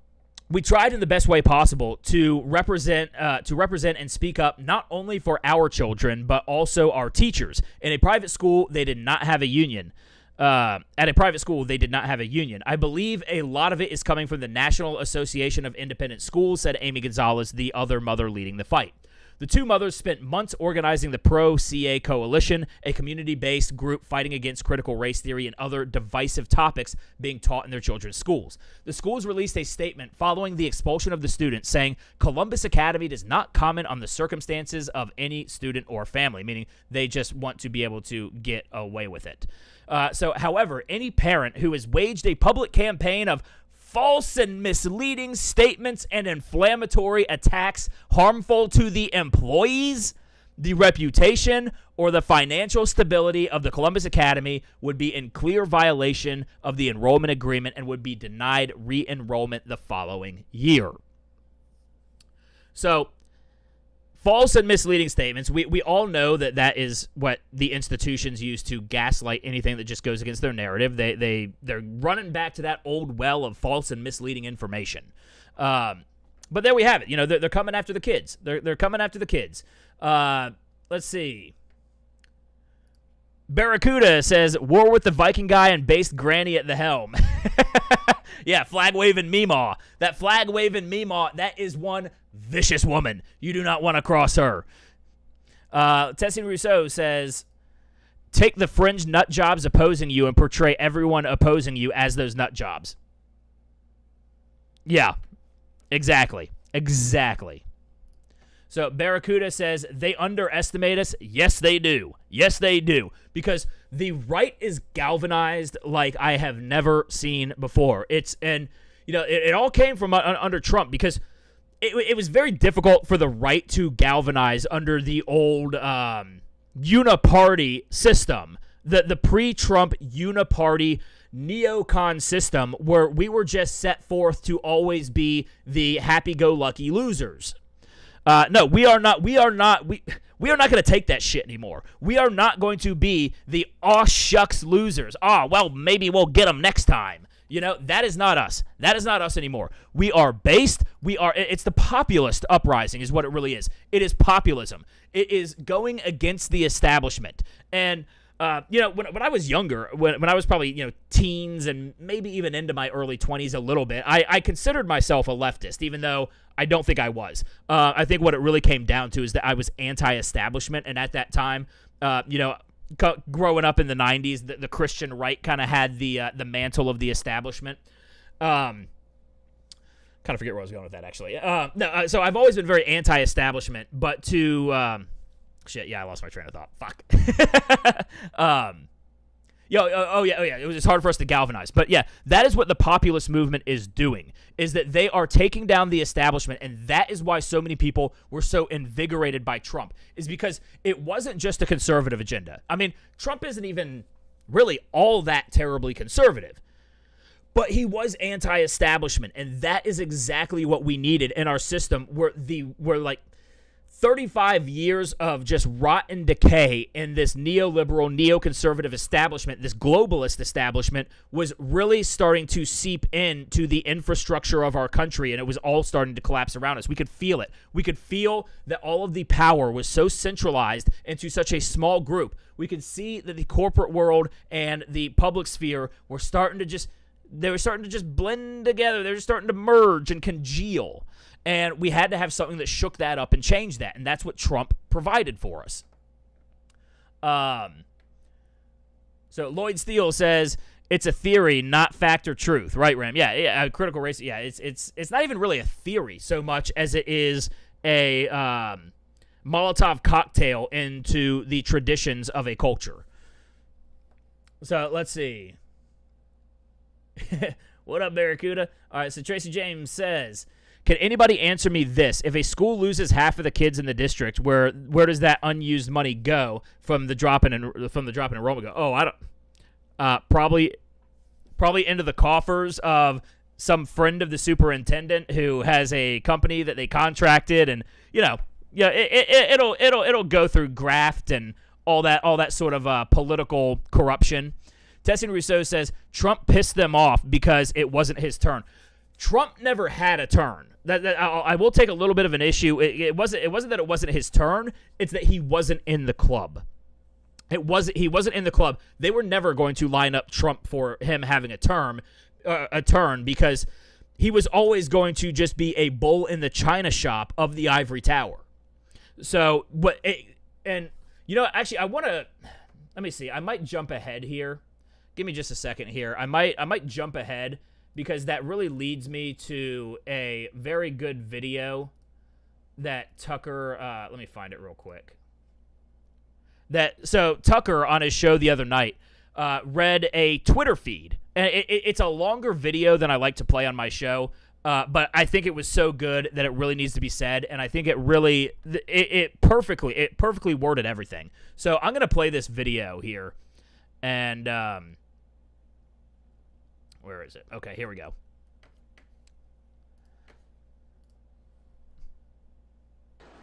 we tried in the best way possible to represent and speak up not only for our children, but also our teachers. In a private school, they did not have a union. At a private school, they did not have a union. I believe a lot of it is coming from the National Association of Independent Schools, said Amy Gonzalez, the other mother leading the fight. The 2 mothers spent months organizing the Pro-CA Coalition, a community-based group fighting against critical race theory and other divisive topics being taught in their children's schools. The schools released a statement following the expulsion of the students saying Columbus Academy does not comment on the circumstances of any student or family, meaning they just want to be able to get away with it. However, any parent who has waged a public campaign of false and misleading statements and inflammatory attacks harmful to the employees, the reputation, or the financial stability of the Columbus Academy would be in clear violation of the enrollment agreement and would be denied re-enrollment the following year. So, false and misleading statements, we all know that is what the institutions use to gaslight anything that just goes against their narrative. They're running back to that old well of false and misleading information. But there we have it. You know, they're coming after the kids. They're coming after the kids. Let's see. Barracuda says, war with the Viking guy and based granny at the helm. Yeah, flag-waving Meemaw. That flag-waving Meemaw, that is one vicious woman. You do not want to cross her. Tessie Rousseau says, take the fringe nut jobs opposing you and portray everyone opposing you as those nut jobs. Yeah, exactly. Exactly. So Barracuda says, they underestimate us. Yes, they do. Yes, they do. Because the right is galvanized like I have never seen before. It all came from under Trump, because it was very difficult for the right to galvanize under the old uniparty system, the pre-Trump uniparty neocon system, where we were just set forth to always be the happy-go-lucky losers. No, we are not going to take that shit anymore. We are not going to be the aw shucks losers. Well, maybe we'll get them next time. That is not us. That is not us anymore. We are based. It's the populist uprising is what it really is. It is populism. It is going against the establishment. And, when I was younger, when I was probably, teens and maybe even into my early 20s a little bit, I considered myself a leftist, even though I don't think I was. I think what it really came down to is that I was anti-establishment. And at that time, growing up in the 90s, the Christian right kind of had the mantle of the establishment. Kind of forget where I was going with that, actually. So I've always been very anti-establishment, but to... I lost my train of thought. Fuck. It was just hard for us to galvanize. But yeah, that is what the populist movement is doing, is that they are taking down the establishment, and that is why so many people were so invigorated by Trump, is because it wasn't just a conservative agenda. I mean, Trump isn't even really all that terribly conservative, but he was anti-establishment, and that is exactly what we needed in our system, where 35 years of just rot and decay in this neoliberal, neoconservative establishment, this globalist establishment, was really starting to seep into the infrastructure of our country, and it was all starting to collapse around us. We could feel it. We could feel that all of the power was so centralized into such a small group. We could see that the corporate world and the public sphere were starting to just blend together. They were just starting to merge and congeal. And we had to have something that shook that up and changed that. And that's what Trump provided for us. So Lloyd Steele says, it's a theory, not fact or truth. Right, Ram? Yeah, critical race. Yeah, it's not even really a theory so much as it is a Molotov cocktail into the traditions of a culture. So let's see. What up, Barracuda? All right, so Tracy James says, can anybody answer me this? If a school loses half of the kids in the district, where does that unused money go from the drop in enrollment go? Oh, I don't. Probably into the coffers of some friend of the superintendent who has a company that they contracted, and it'll go through graft and all that sort of political corruption. Tessie Rousseau says Trump pissed them off because it wasn't his turn. Trump never had a turn. I will take a little bit of an issue. It wasn't that it wasn't his turn. It's that he wasn't in the club. He wasn't in the club. They were never going to line up Trump for him having a turn, because he was always going to just be a bull in the china shop of the ivory tower. So, actually, I want to. Let me see. I might jump ahead here. Give me just a second here. I might jump ahead, because that really leads me to a very good video that Tucker, let me find it real quick. So Tucker, on his show the other night, read a Twitter feed. And it's a longer video than I like to play on my show, but I think it was so good that it really needs to be said, and I think it perfectly worded everything. So I'm going to play this video here, and... where is it? Okay, here we go.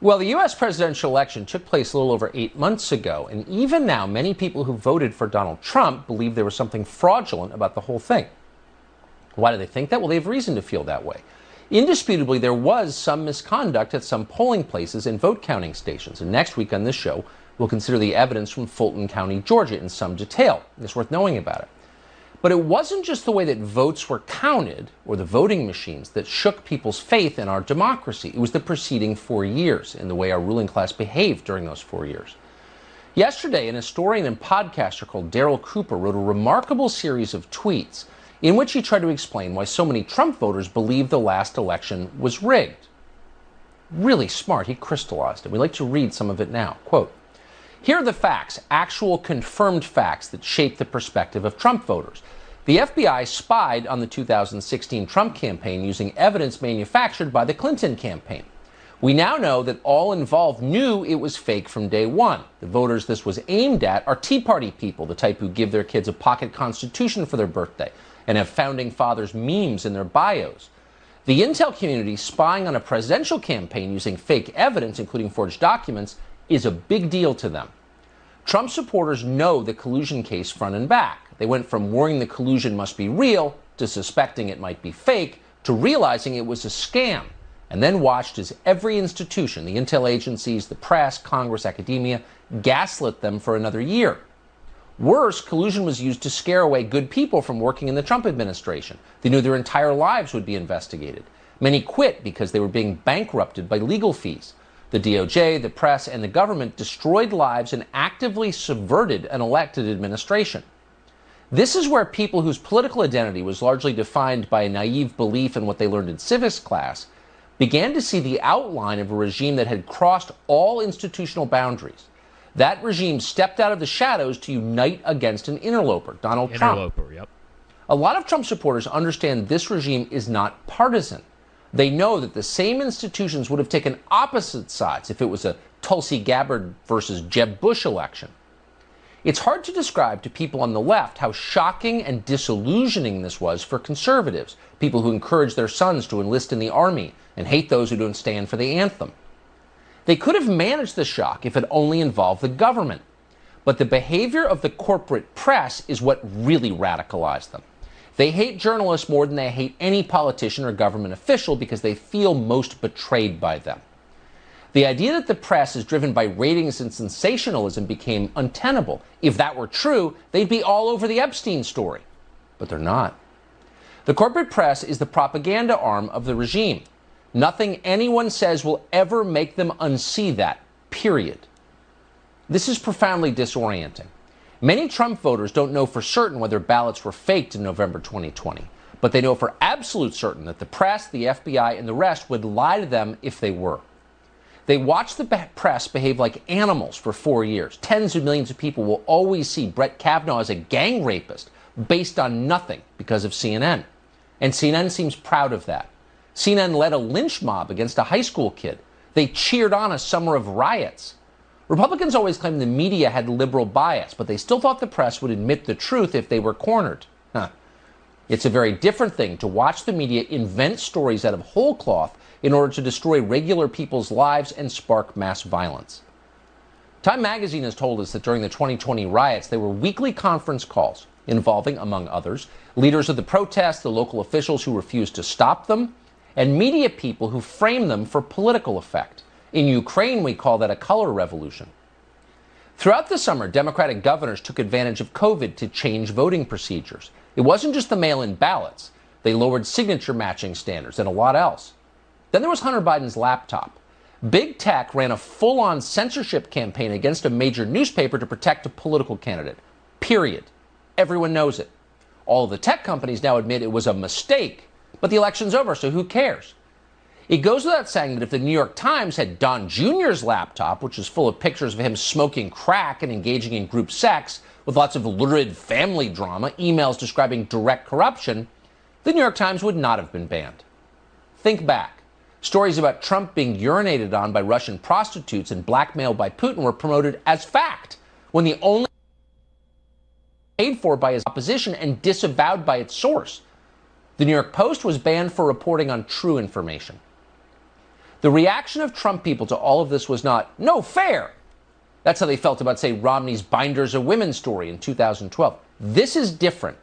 Well, the U.S. presidential election took place a little over 8 months ago, and even now, many people who voted for Donald Trump believe there was something fraudulent about the whole thing. Why do they think that? Well, they have reason to feel that way. Indisputably, there was some misconduct at some polling places and vote counting stations, and next week on this show, We'll consider the evidence from Fulton County, Georgia in some detail. It's worth knowing about it. But it wasn't just the way that votes were counted or the voting machines that shook people's faith in our democracy. It was the preceding 4 years and the way our ruling class behaved during those 4 years. Yesterday, an historian and podcaster called Daryl Cooper wrote a remarkable series of tweets in which he tried to explain why so many Trump voters believe the last election was rigged. Really smart. He crystallized it. We'd like to read some of it now. Quote, "Here are the facts, actual confirmed facts that shape the perspective of Trump voters. The FBI spied on the 2016 Trump campaign using evidence manufactured by the Clinton campaign. We now know that all involved knew it was fake from day one. The voters this was aimed at are Tea Party people, the type who give their kids a pocket constitution for their birthday and have founding fathers memes in their bios. The intel community spying on a presidential campaign using fake evidence, including forged documents, is a big deal to them. Trump supporters know the collusion case front and back. They went from worrying the collusion must be real to suspecting it might be fake to realizing it was a scam, and then watched as every institution, the intel agencies, the press, Congress, academia, gaslit them for another year. Worse, collusion was used to scare away good people from working in the Trump administration. They knew their entire lives would be investigated. Many quit because they were being bankrupted by legal fees. The DOJ, the press, and the government destroyed lives and actively subverted an elected administration. This is where people whose political identity was largely defined by a naive belief in what they learned in civics class began to see the outline of a regime that had crossed all institutional boundaries. That regime stepped out of the shadows to unite against an interloper, Donald Trump. Interloper, yep. A lot of Trump supporters understand this regime is not partisan. They know that the same institutions would have taken opposite sides if it was a Tulsi Gabbard versus Jeb Bush election. It's hard to describe to people on the left how shocking and disillusioning this was for conservatives, people who encourage their sons to enlist in the army and hate those who don't stand for the anthem. They could have managed the shock if it only involved the government. But the behavior of the corporate press is what really radicalized them. They hate journalists more than they hate any politician or government official because they feel most betrayed by them. The idea that the press is driven by ratings and sensationalism became untenable. If that were true, they'd be all over the Epstein story. But they're not. The corporate press is the propaganda arm of the regime. Nothing anyone says will ever make them unsee that, period. This is profoundly disorienting. Many Trump voters don't know for certain whether ballots were faked in November 2020, but they know for absolute certain that the press, the FBI, and the rest would lie to them if they were. They watched the press behave like animals for 4 years. Tens of millions of people will always see Brett Kavanaugh as a gang rapist based on nothing because of CNN. And CNN seems proud of that. CNN led a lynch mob against a high school kid. They cheered on a summer of riots. Republicans always claimed the media had liberal bias, but they still thought the press would admit the truth if they were cornered. It's a very different thing to watch the media invent stories out of whole cloth in order to destroy regular people's lives and spark mass violence. Time magazine has told us that during the 2020 riots, there were weekly conference calls involving, among others, leaders of the protests, the local officials who refused to stop them, and media people who framed them for political effect. In Ukraine, we call that a color revolution. Throughout the summer, Democratic governors took advantage of COVID to change voting procedures. It wasn't just the mail-in ballots. They lowered signature matching standards and a lot else. Then there was Hunter Biden's laptop. Big Tech ran a full-on censorship campaign against a major newspaper to protect a political candidate. Period. Everyone knows it. All of the tech companies now admit it was a mistake, but the election's over, so who cares? It goes without saying that if the New York Times had Don Jr.'s laptop, which is full of pictures of him smoking crack and engaging in group sex, with lots of lurid family drama, emails describing direct corruption, the New York Times would not have been banned. Think back. Stories about Trump being urinated on by Russian prostitutes and blackmailed by Putin were promoted as fact, when the only paid for by his opposition and disavowed by its source. The New York Post was banned for reporting on true information. The reaction of Trump people to all of this was not, no fair. That's how they felt about, say, Romney's Binders of Women story in 2012. This is different.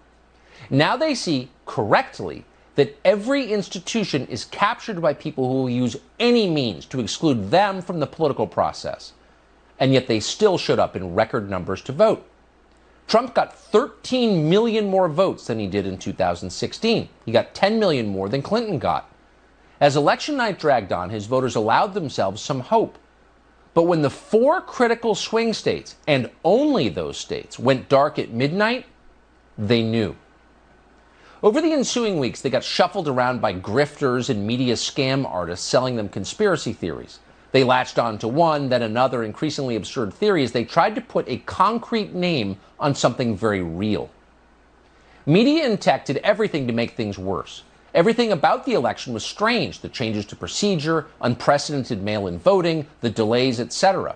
Now they see, correctly, that every institution is captured by people who will use any means to exclude them from the political process. and yet they still showed up in record numbers to vote. Trump got 13 million more votes than he did in 2016. He got 10 million more than Clinton got. As election night dragged on, his voters allowed themselves some hope. But when the 4 critical swing states, and only those states, went dark at midnight, they knew. Over the ensuing weeks, they got shuffled around by grifters and media scam artists selling them conspiracy theories. They latched on to one, then another increasingly absurd theory as they tried to put a concrete name on something very real. Media and tech did everything to make things worse. Everything about the election was strange, the changes to procedure, unprecedented mail-in voting, the delays, etc.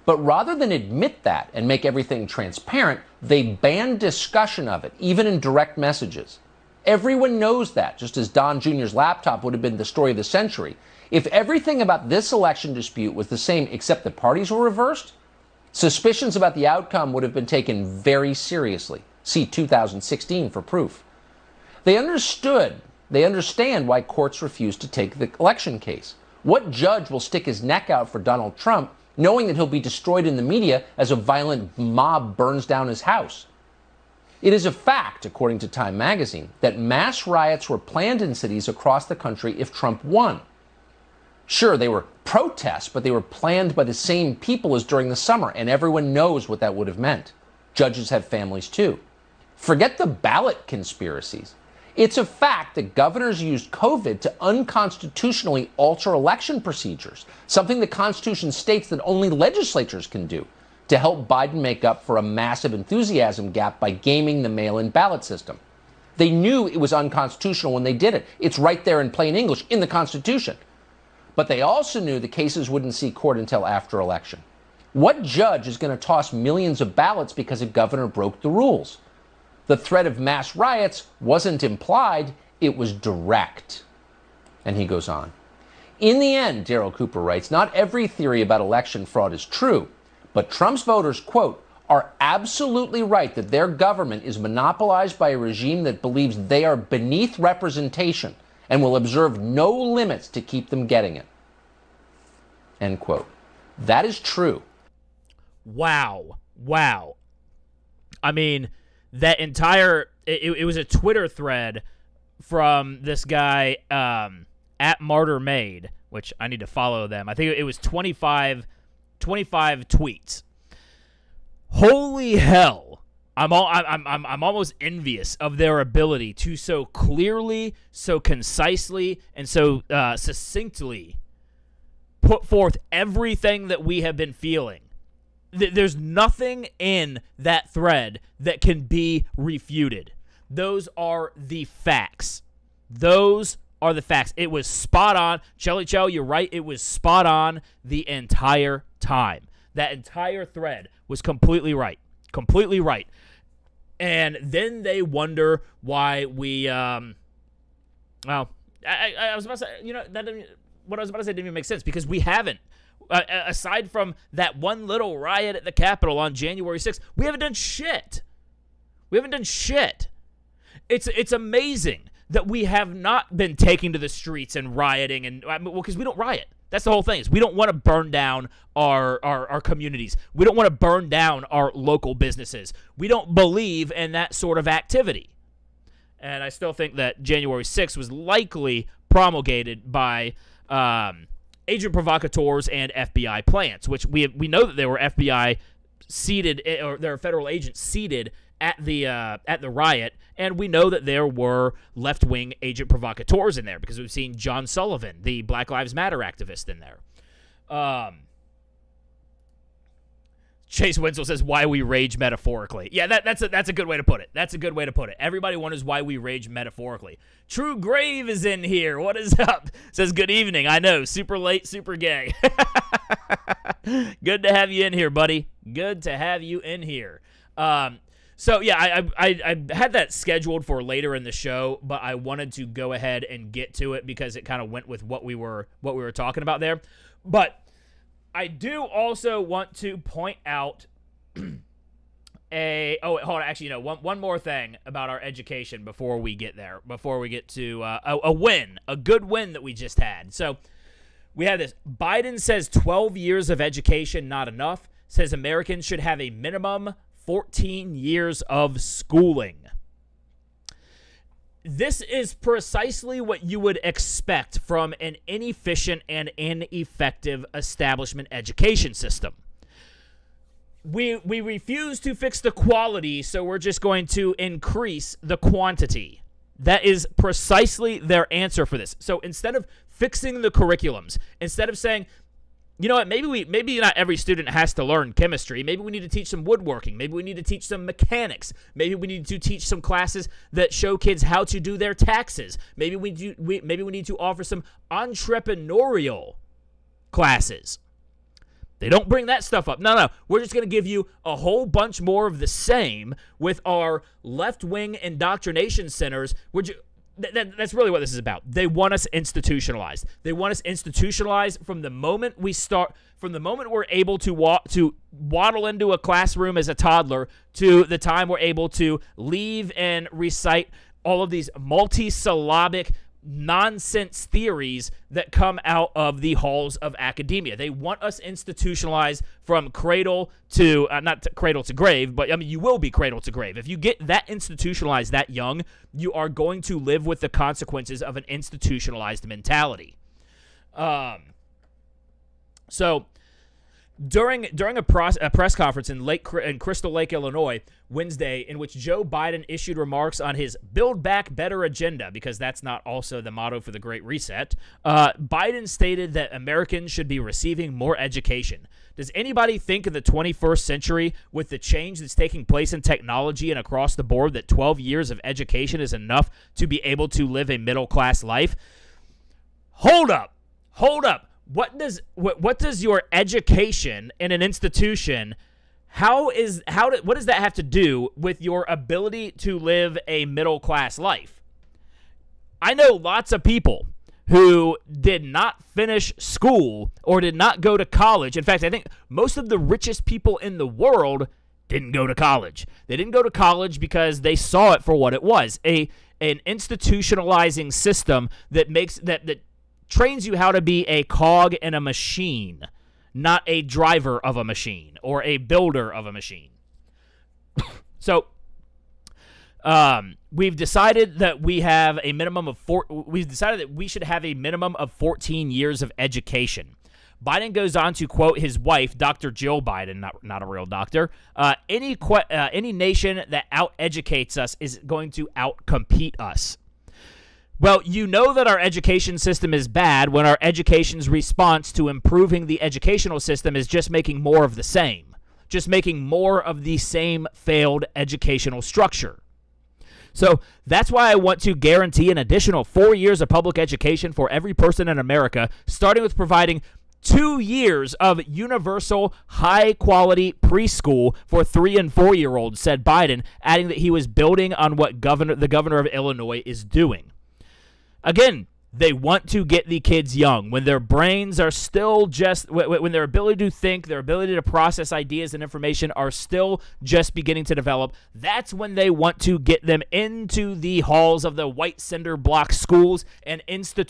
But rather than admit that and make everything transparent, they banned discussion of it, even in direct messages. Everyone knows that, just as Don Jr.'s laptop would have been the story of the century. If everything about this election dispute was the same except the parties were reversed, suspicions about the outcome would have been taken very seriously. See 2016 for proof. They understand why courts refuse to take the election case. What judge will stick his neck out for Donald Trump knowing that he'll be destroyed in the media as a violent mob burns down his house? It is a fact, according to Time magazine, that mass riots were planned in cities across the country if Trump won. Sure, they were protests, but they were planned by the same people as during the summer, and everyone knows what that would have meant. Judges have families too. Forget the ballot conspiracies. It's a fact that governors used COVID to unconstitutionally alter election procedures, something the Constitution states that only legislatures can do, to help Biden make up for a massive enthusiasm gap by gaming the mail-in ballot system. They knew it was unconstitutional when they did it. It's right there in plain English in the Constitution. But they also knew the cases wouldn't see court until after election. What judge is going to toss millions of ballots because a governor broke the rules? The threat of mass riots wasn't implied, it was direct. And he goes on. In the end, Daryl Cooper writes, not every theory about election fraud is true, but Trump's voters, quote, are absolutely right that their government is monopolized by a regime that believes they are beneath representation and will observe no limits to keep them getting it. End quote. That is true. Wow. I mean, that entire, it was a Twitter thread from this guy at Martyr Made, which I need to follow them. I think it was 25 tweets. Holy hell. I'm almost envious of their ability to so clearly, so concisely, and so succinctly put forth everything that we have been feeling. There's nothing in that thread that can be refuted. Those are the facts. Those are the facts. It was spot on. Chelly Chell, you're right. It was spot on the entire time. That entire thread was completely right. Completely right. And then they wonder why we, I was about to say, what I was about to say didn't even make sense because we haven't. Aside from that one little riot at the Capitol on January 6th, we haven't done shit. It's amazing that we have not been taking to the streets and rioting, and because we don't riot. That's the whole thing. Is we don't want to burn down our communities. We don't want to burn down our local businesses. We don't believe in that sort of activity. And I still think that January 6th was likely promulgated by agent provocateurs and FBI plants, which we know that there were FBI seated, or there are federal agents seated at the riot, and we know that there were left-wing agent provocateurs in there because we've seen John Sullivan, the Black Lives Matter activist, in there. Chase Winslow says, why we rage metaphorically. Yeah, that's a good way to put it. That's a good way to put it. Everybody wonders why we rage metaphorically. True Grave is in here. What is up? Says, good evening. I know, super late, super gay. Good to have you in here, buddy. Good to have you in here. So, yeah, I had that scheduled for later in the show, but I wanted to go ahead and get to it because it kind of went with what we were talking about there. But I do also want to point out one more thing about our education before we get there, before we get to a good win that we just had. So we have this. Biden says 12 years of education not enough. says Americans should have a minimum 14 years of schooling. This is precisely what you would expect from an inefficient and ineffective establishment education system. We refuse to fix the quality, so we're just going to increase the quantity. That is precisely their answer for this. So instead of fixing the curriculums, instead of saying, you know what, maybe not every student has to learn chemistry. Maybe we need to teach some woodworking. Maybe we need to teach some mechanics. Maybe we need to teach some classes that show kids how to do their taxes. Maybe we need to offer some entrepreneurial classes. They don't bring that stuff up. No. We're just going to give you a whole bunch more of the same with our left-wing indoctrination centers. That's really what this is about. They want us institutionalized. They want us institutionalized from the moment we're able to waddle into a classroom as a toddler to the time we're able to leave and recite all of these multi-syllabic nonsense theories that come out of the halls of academia. They want us institutionalized from cradle to, not cradle to grave, but I mean, you will be cradle to grave. If you get that institutionalized that young, you are going to live with the consequences of an institutionalized mentality. So during a press conference in Crystal Lake, Illinois, Wednesday, in which Joe Biden issued remarks on his Build Back Better agenda, because that's not also the motto for the Great Reset, Biden stated that Americans should be receiving more education. Does anybody think in the 21st century, with the change that's taking place in technology and across the board, that 12 years of education is enough to be able to live a middle-class life? Hold up. What does your education in an institution, what does that have to do with your ability to live a middle-class life? I know lots of people who did not finish school or did not go to college. In fact, I think most of the richest people in the world didn't go to college. They didn't go to college because they saw it for what it was, an institutionalizing system that trains you how to be a cog in a machine, not a driver of a machine or a builder of a machine. So, we've decided that we have a minimum of we should have a minimum of 14 years of education. Biden goes on to quote his wife, Dr. Jill Biden, not a real doctor. Any nation that out-educates us is going to out-compete us. Well, you know that our education system is bad when our education's response to improving the educational system is just making more of the same, just making more of the same failed educational structure. So that's why I want to guarantee an additional 4 years of public education for every person in America, starting with providing 2 years of universal, high-quality preschool for 3- and 4-year-olds, said Biden, adding that he was building on what the governor of Illinois is doing. Again, they want to get the kids young when their brains are still when their ability to think, their ability to process ideas and information are still just beginning to develop. That's when they want to get them into the halls of the white cinder block schools and start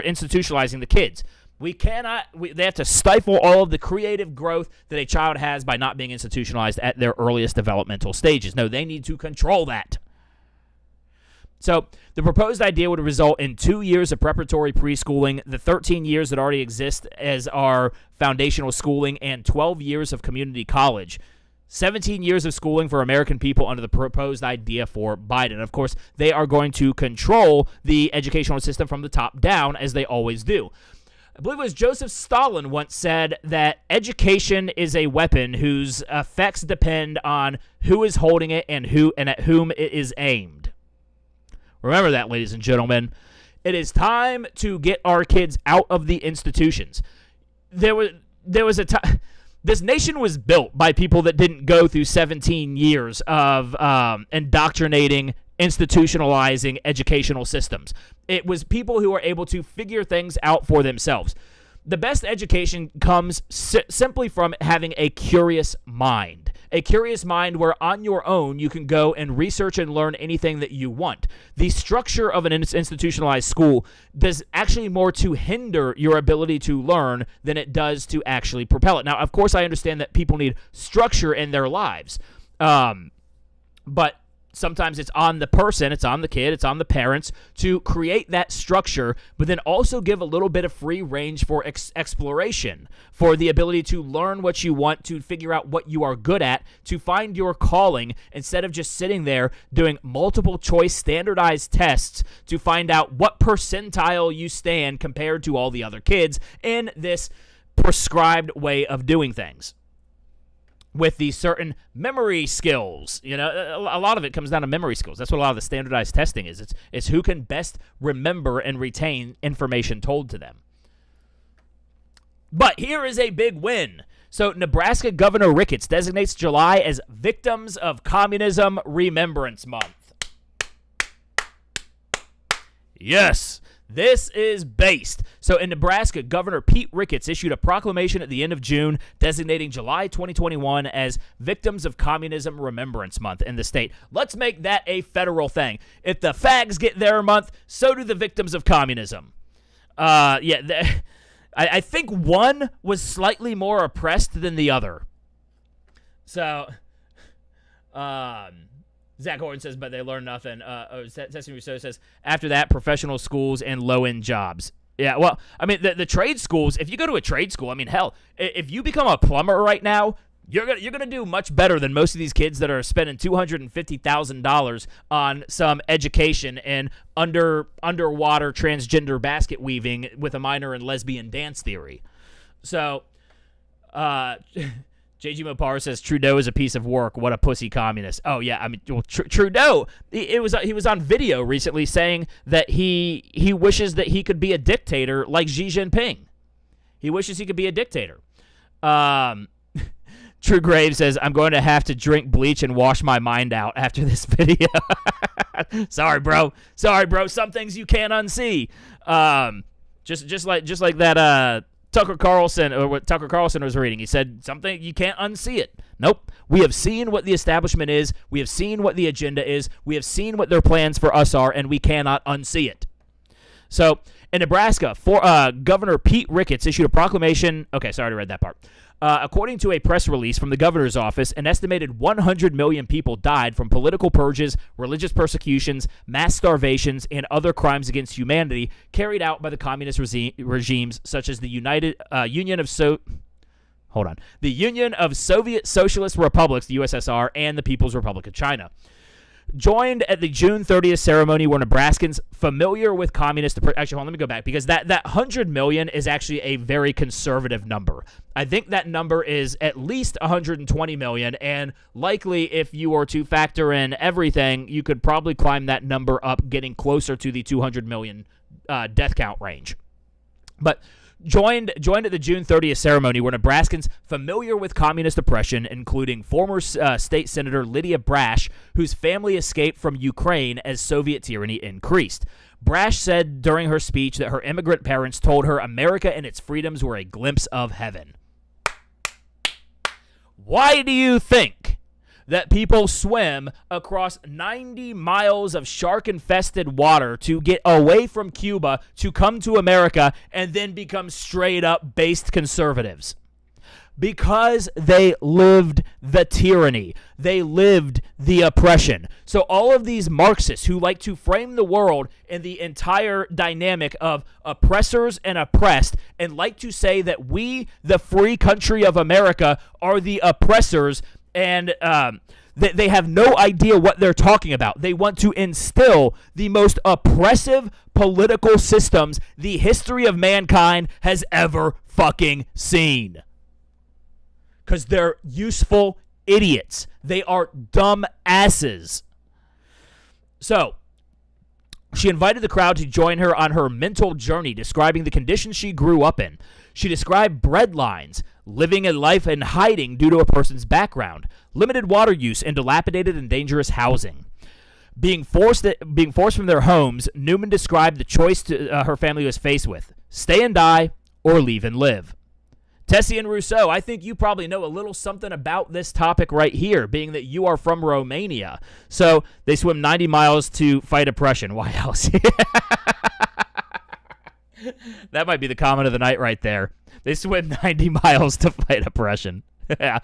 institutionalizing the kids. They have to stifle all of the creative growth that a child has by not being institutionalized at their earliest developmental stages. No, they need to control that. So the proposed idea would result in 2 years of preparatory preschooling, the 13 years that already exist as our foundational schooling, and 12 years of community college. 17 years of schooling for American people under the proposed idea for Biden. Of course, they are going to control the educational system from the top down, as they always do. I believe it was Joseph Stalin once said that education is a weapon whose effects depend on who is holding it and at whom it is aimed. Remember that, ladies and gentlemen. It is time to get our kids out of the institutions. There was a time. This nation was built by people that didn't go through 17 years of indoctrinating, institutionalizing educational systems. It was people who were able to figure things out for themselves. The best education comes simply from having a curious mind. a curious mind where on your own you can go and research and learn anything that you want. The structure of an institutionalized school does actually more to hinder your ability to learn than it does to actually propel it. Now, of course, I understand that people need structure in their lives, but sometimes it's on the person, it's on the kid, it's on the parents to create that structure, but then also give a little bit of free range for exploration, for the ability to learn what you want, to figure out what you are good at, to find your calling, instead of just sitting there doing multiple choice standardized tests to find out what percentile you stand compared to all the other kids in this prescribed way of doing things. With these certain memory skills. You know, a lot of it comes down to memory skills. That's what a lot of the standardized testing is. It's who can best remember and retain information told to them. But here is a big win. So Nebraska Governor Ricketts designates July as Victims of Communism Remembrance Month. Yes. This is based. So in Nebraska, Governor Pete Ricketts issued a proclamation at the end of June designating July 2021 as Victims of Communism Remembrance Month in the state. Let's make that a federal thing. If the fags get their month, so do the victims of communism. I think one was slightly more oppressed than the other. So, Zach Horton says, but they learn nothing. Testing Rousseau says, after that, professional schools and low-end jobs. Yeah, well, I mean, the trade schools, if you go to a trade school, I mean, hell, if you become a plumber right now, you're gonna do much better than most of these kids that are spending $250,000 on some education and underwater transgender basket weaving with a minor in lesbian dance theory. So, J.G. Mopar says Trudeau is a piece of work. What a pussy communist. Oh yeah, I mean, well, Trudeau. He was on video recently saying that he wishes that he could be a dictator like Xi Jinping. He wishes he could be a dictator. True Grave says I'm going to have to drink bleach and wash my mind out after this video. Sorry, bro. Some things you can't unsee. Just like that. Tucker Carlson, or what Tucker Carlson was reading. He said something, you can't unsee it. Nope. We have seen what the establishment is. We have seen what the agenda is. We have seen what their plans for us are, and we cannot unsee it. So, in Nebraska, Governor Pete Ricketts issued a proclamation. Okay, sorry, I read that part. According to a press release from the governor's office, an estimated 100 million people died from political purges, religious persecutions, mass starvations, and other crimes against humanity carried out by the communist regimes such as the Union of Soviet Socialist Republics, the USSR, and the People's Republic of China. Joined at the June 30th ceremony were Nebraskans familiar with communist... Actually, hold on, let me go back, because that 100 million is actually a very conservative number. I think that number is at least 120 million, and likely if you were to factor in everything, you could probably climb that number up, getting closer to the 200 million death count range. But... Joined at the June 30th ceremony were Nebraskans familiar with communist oppression, including former state senator Lydia Brash, whose family escaped from Ukraine as Soviet tyranny increased. Brash said during her speech that her immigrant parents told her America and its freedoms were a glimpse of heaven. Why do you think that people swim across 90 miles of shark-infested water to get away from Cuba to come to America and then become straight-up based conservatives? Because they lived the tyranny. They lived the oppression. So all of these Marxists who like to frame the world in the entire dynamic of oppressors and oppressed and like to say that we, the free country of America, are the oppressors, and they have no idea what they're talking about. They want to instill the most oppressive political systems the history of mankind has ever fucking seen. Because they're useful idiots. They are dumb asses. So, she invited the crowd to join her on her mental journey, describing the conditions she grew up in. She described breadlines, living a life in hiding due to a person's background, limited water use, and dilapidated and dangerous housing. Being forced from their homes, Newman described the choice her family was faced with: stay and die or leave and live. Tessie and Rousseau, I think you probably know a little something about this topic right here, being that you are from Romania. So they swim 90 miles to fight oppression. Why else? That might be the comment of the night right there. They swim 90 miles to fight oppression. Yeah.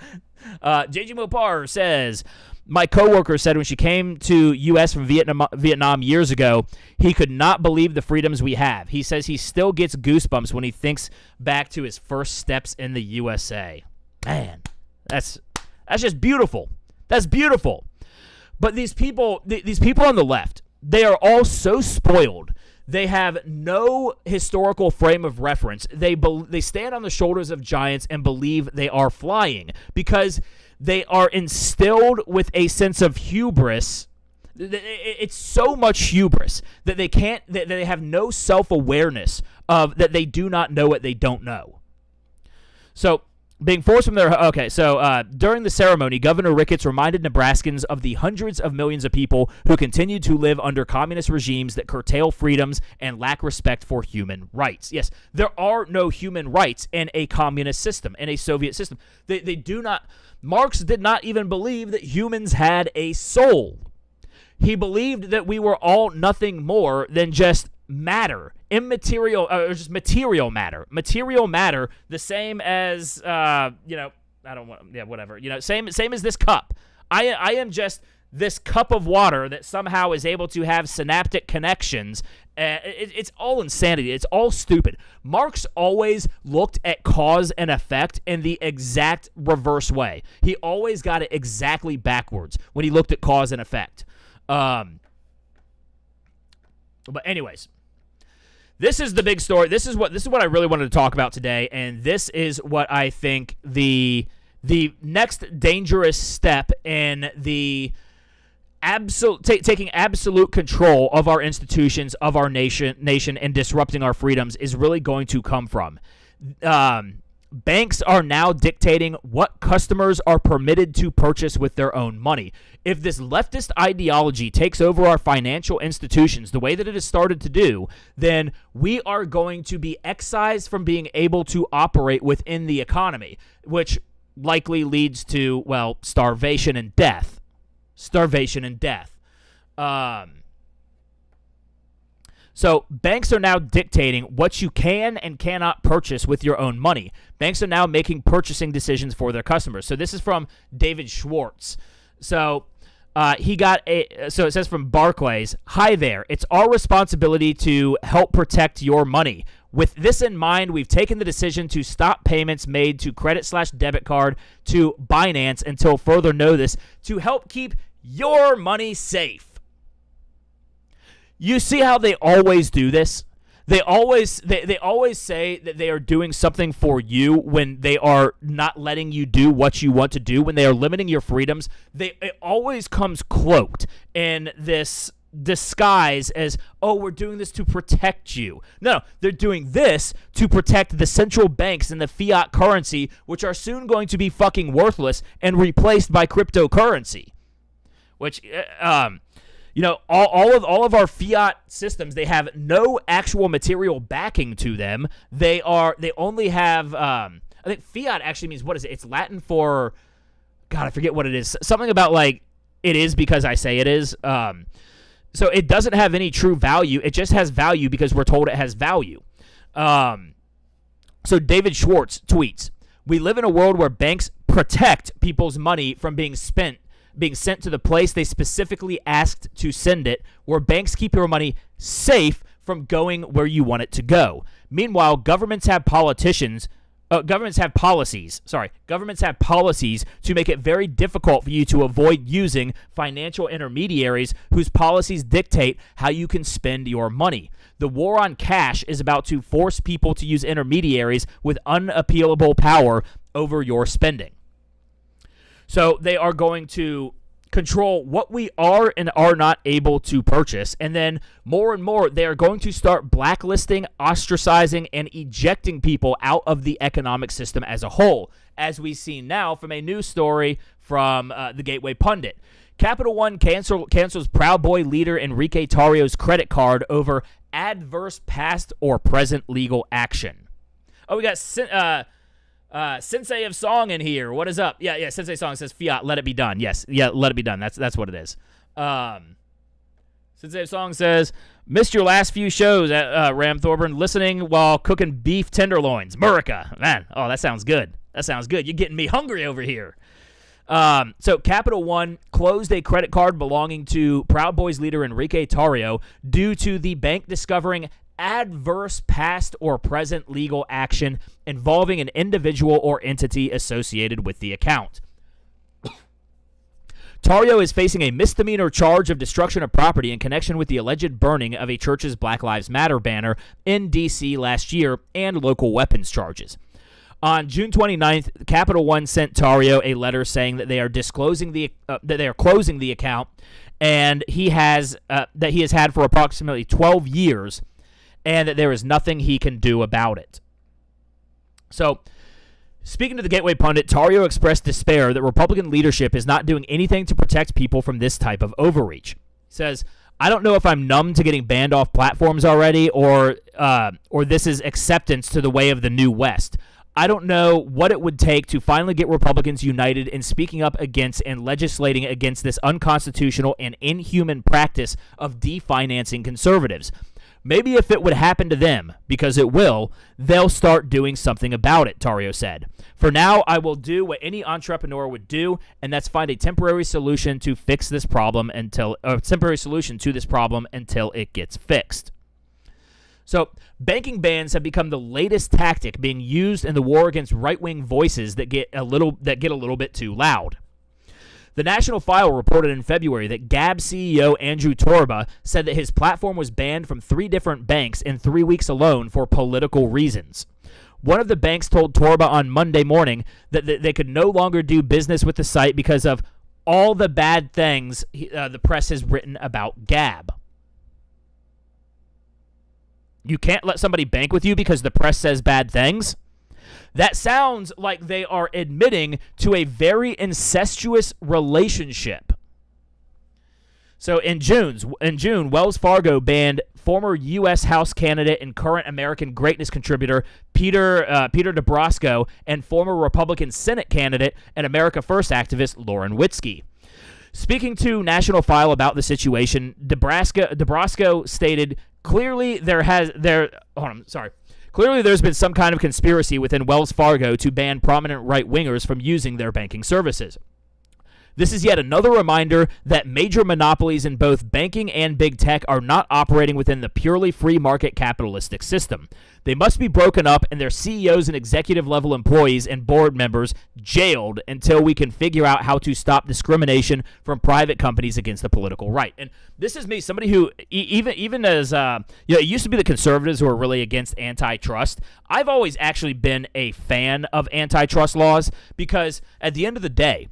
JJ Mopar says, my coworker said when she came to U.S. from Vietnam years ago, he could not believe the freedoms we have. He says he still gets goosebumps when he thinks back to his first steps in the USA. Man, that's just beautiful. That's beautiful. But these people on the left, they are all so spoiled. They have no historical frame of reference. They stand on the shoulders of giants and believe they are flying because they are instilled with a sense of hubris. It's so much hubris that they have no self-awareness of that they do not know what they don't know. So being forced from their... Okay, so during the ceremony, Governor Ricketts reminded Nebraskans of the hundreds of millions of people who continue to live under communist regimes that curtail freedoms and lack respect for human rights. Yes, there are no human rights in a communist system, in a Soviet system. They do not... Marx did not even believe that humans had a soul. He believed that we were all nothing more than just matter, immaterial, or just material matter. Material matter, the same as, I don't want, yeah, whatever. Same as this cup. I am just this cup of water that somehow is able to have synaptic connections. It's all insanity. It's all stupid. Marx always looked at cause and effect in the exact reverse way. He always got it exactly backwards when he looked at cause and effect. But anyways, this is the big story. This is what I really wanted to talk about today, and this is what I think the next dangerous step in the taking absolute control of our institutions, of our nation, and disrupting our freedoms is really going to come from. Banks are now dictating what customers are permitted to purchase with their own money. If this leftist ideology takes over our financial institutions the way that it has started to do, then we are going to be excised from being able to operate within the economy, which likely leads to, well, starvation and death. Starvation and death. So banks are now dictating what you can and cannot purchase with your own money. Banks are now making purchasing decisions for their customers. So this is from David Schwartz. So it says from Barclays, "Hi there. It's our responsibility to help protect your money. With this in mind, we've taken the decision to stop payments made to credit/debit card to Binance until further notice to help keep your money safe." You see how they always do this? They always say that they are doing something for you when they are not letting you do what you want to do, when they are limiting your freedoms. It always comes cloaked in this disguise as, oh, we're doing this to protect you. No, they're doing this to protect the central banks and the fiat currency, which are soon going to be fucking worthless and replaced by cryptocurrency. Which, all of our fiat systems, they have no actual material backing to them. They only have, I think fiat actually means, what is it? It's Latin for, God, I forget what it is. Something about like, it is because I say it is. So it doesn't have any true value. It just has value because we're told it has value. So David Schwartz tweets, "We live in a world where banks protect people's money from being sent to the place they specifically asked to send it, where banks keep your money safe from going where you want it to go. Meanwhile, governments have policies to make it very difficult for you to avoid using financial intermediaries whose policies dictate how you can spend your money. The war on cash is about to force people to use intermediaries with unappealable power over your spending." So they are going to control what we are and are not able to purchase. And then more and more, they are going to start blacklisting, ostracizing, and ejecting people out of the economic system as a whole, as we see now from a news story from the Gateway Pundit. Capital One cancels Proud Boy leader Enrique Tarrio's credit card over adverse past or present legal action. Oh, we got Sensei of Song in here. What is up? Yeah. Sensei Song says fiat. Let it be done. Yes. Yeah. Let it be done. That's what it is. Sensei of Song says missed your last few shows at Ram Thorburn. Listening while cooking beef tenderloins. Murica. Man. Oh, that sounds good. You're getting me hungry over here. So Capital One closed a credit card belonging to Proud Boys leader Enrique Tarrio due to the bank discovering adverse past or present legal action involving an individual or entity associated with the account. Tarrio is facing a misdemeanor charge of destruction of property in connection with the alleged burning of a church's Black Lives Matter banner in D.C. last year and local weapons charges. On June 29th, Capital One sent Tarrio a letter saying that they are closing the account, and he has had for approximately 12 years, and that there is nothing he can do about it. So, speaking to the Gateway Pundit, Tarrio expressed despair that Republican leadership is not doing anything to protect people from this type of overreach. He says, I don't know if I'm numb to getting banned off platforms already, or this is acceptance to the way of the New West. I don't know what it would take to finally get Republicans united in speaking up against and legislating against this unconstitutional and inhuman practice of definancing conservatives. Maybe if it would happen to them, because it will, they'll start doing something about it, Tarrio said. For now, I will do what any entrepreneur would do, and that's find a temporary solution to fix this problem until it gets fixed. So, banking bans have become the latest tactic being used in the war against right-wing voices that get a little bit too loud. The National File reported in February that Gab CEO Andrew Torba said that his platform was banned from 3 different banks in 3 weeks alone for political reasons. One of the banks told Torba on Monday morning that they could no longer do business with the site because of all the bad things the press has written about Gab. You can't let somebody bank with you because the press says bad things? That sounds like they are admitting to a very incestuous relationship. So in June, Wells Fargo banned former U.S. House candidate and current American Greatness contributor Peter DeBrasco and former Republican Senate candidate and America First activist Lauren Witzke. Speaking to National File about the situation, DeBrasco stated, Clearly, there's been some kind of conspiracy within Wells Fargo to ban prominent right-wingers from using their banking services. This is yet another reminder that major monopolies in both banking and big tech are not operating within the purely free market capitalistic system. They must be broken up and their CEOs and executive-level employees and board members jailed until we can figure out how to stop discrimination from private companies against the political right. And this is me, somebody who, even as, it used to be the conservatives who are really against antitrust. I've always actually been a fan of antitrust laws because at the end of the day,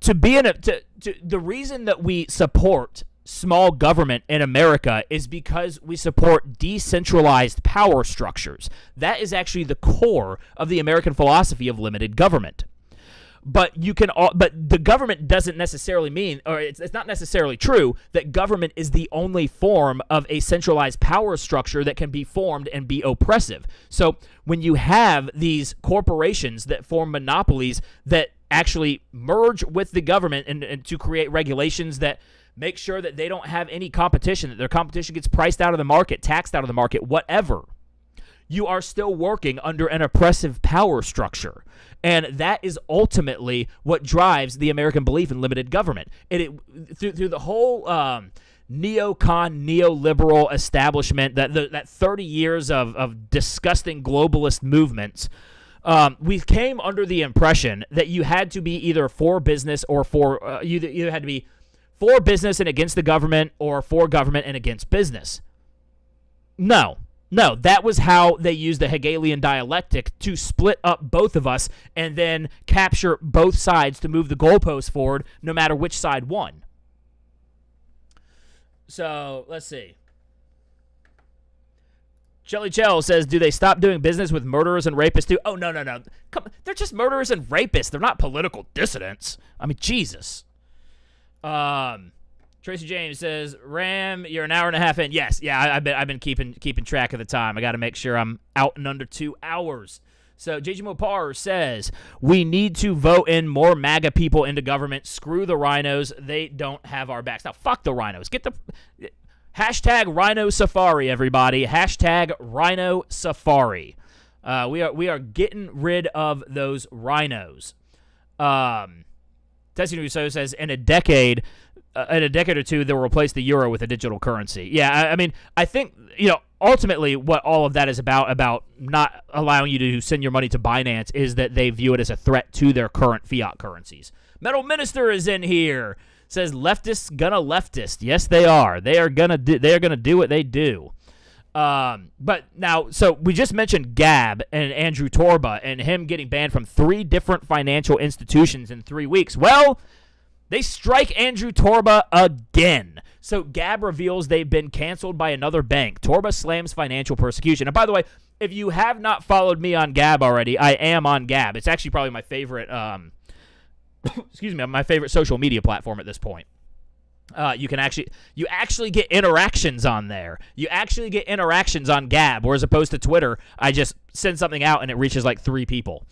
the reason that we support small government in America is because we support decentralized power structures. That is actually the core of the American philosophy of limited government. But the government doesn't necessarily mean, or it's not necessarily true that government is the only form of a centralized power structure that can be formed and be oppressive. So when you have these corporations that form monopolies that actually merge with the government and to create regulations that make sure that they don't have any competition, that their competition gets priced out of the market, taxed out of the market, whatever, you are still working under an oppressive power structure. And that is ultimately what drives the American belief in limited government. Through the whole neoliberal establishment, that 30 years of disgusting globalist movements, we came under the impression that you had to be either for business or for you either had to be for business and against the government or for government and against business. No, that was how they used the Hegelian dialectic to split up both of us and then capture both sides to move the goalposts forward no matter which side won. So, let's see. Shelly Chell says, do they stop doing business with murderers and rapists too? Oh, no. Come on. They're just murderers and rapists. They're not political dissidents. I mean, Jesus. Tracy James says, Ram, you're an hour and a half in. Yes, yeah, I've been keeping track of the time. I got to make sure I'm out in under 2 hours. So JG Mopar says, we need to vote in more MAGA people into government. Screw the rhinos. They don't have our backs. Now, fuck the rhinos. Get the hashtag Rhino Safari, everybody. Hashtag Rhino Safari. We are getting rid of those rhinos. Tessie Rousseau says, in a decade or two, they'll replace the euro with a digital currency. Yeah, I mean, I think, ultimately what all of that is about not allowing you to send your money to Binance is that they view it as a threat to their current fiat currencies. Metal Minister is in here. Says leftists gonna leftist. Yes, they are. They are gonna do what they do. But now, so we just mentioned Gab and Andrew Torba and him getting banned from 3 different financial institutions in 3 weeks. Well, they strike Andrew Torba again. So Gab reveals they've been canceled by another bank. Torba slams financial persecution. And by the way, if you have not followed me on Gab already, I am on Gab. It's actually probably my favorite, my favorite social media platform at this point. You actually get interactions on there. You actually get interactions on Gab, whereas opposed to Twitter, I just send something out and it reaches like 3 people.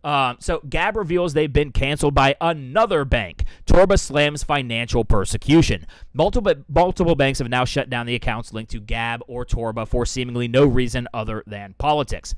So Gab reveals they've been canceled by another bank. Torba slams financial persecution. Multiple banks have now shut down the accounts linked to Gab or Torba for seemingly no reason other than politics.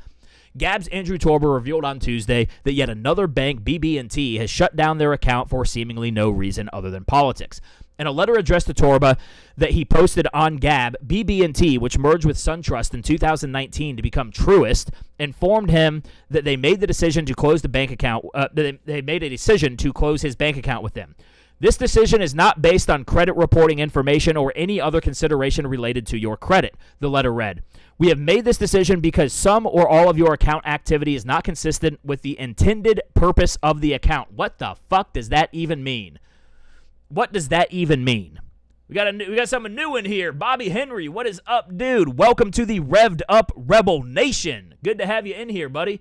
Gab's Andrew Torba revealed on Tuesday that yet another bank, BB&T, has shut down their account for seemingly no reason other than politics. In a letter addressed to Torba that he posted on Gab, BB&T, which merged with SunTrust in 2019 to become Truist, informed him that they made the decision to close the bank account. They made a decision to close his bank account with them. This decision is not based on credit reporting information or any other consideration related to your credit, the letter read. We have made this decision because some or all of your account activity is not consistent with the intended purpose of the account. What the fuck does that even mean? What does that even mean? We got something new in here. Bobby Henry, what is up, dude? Welcome to the Revved Up Rebel Nation. Good to have you in here, buddy.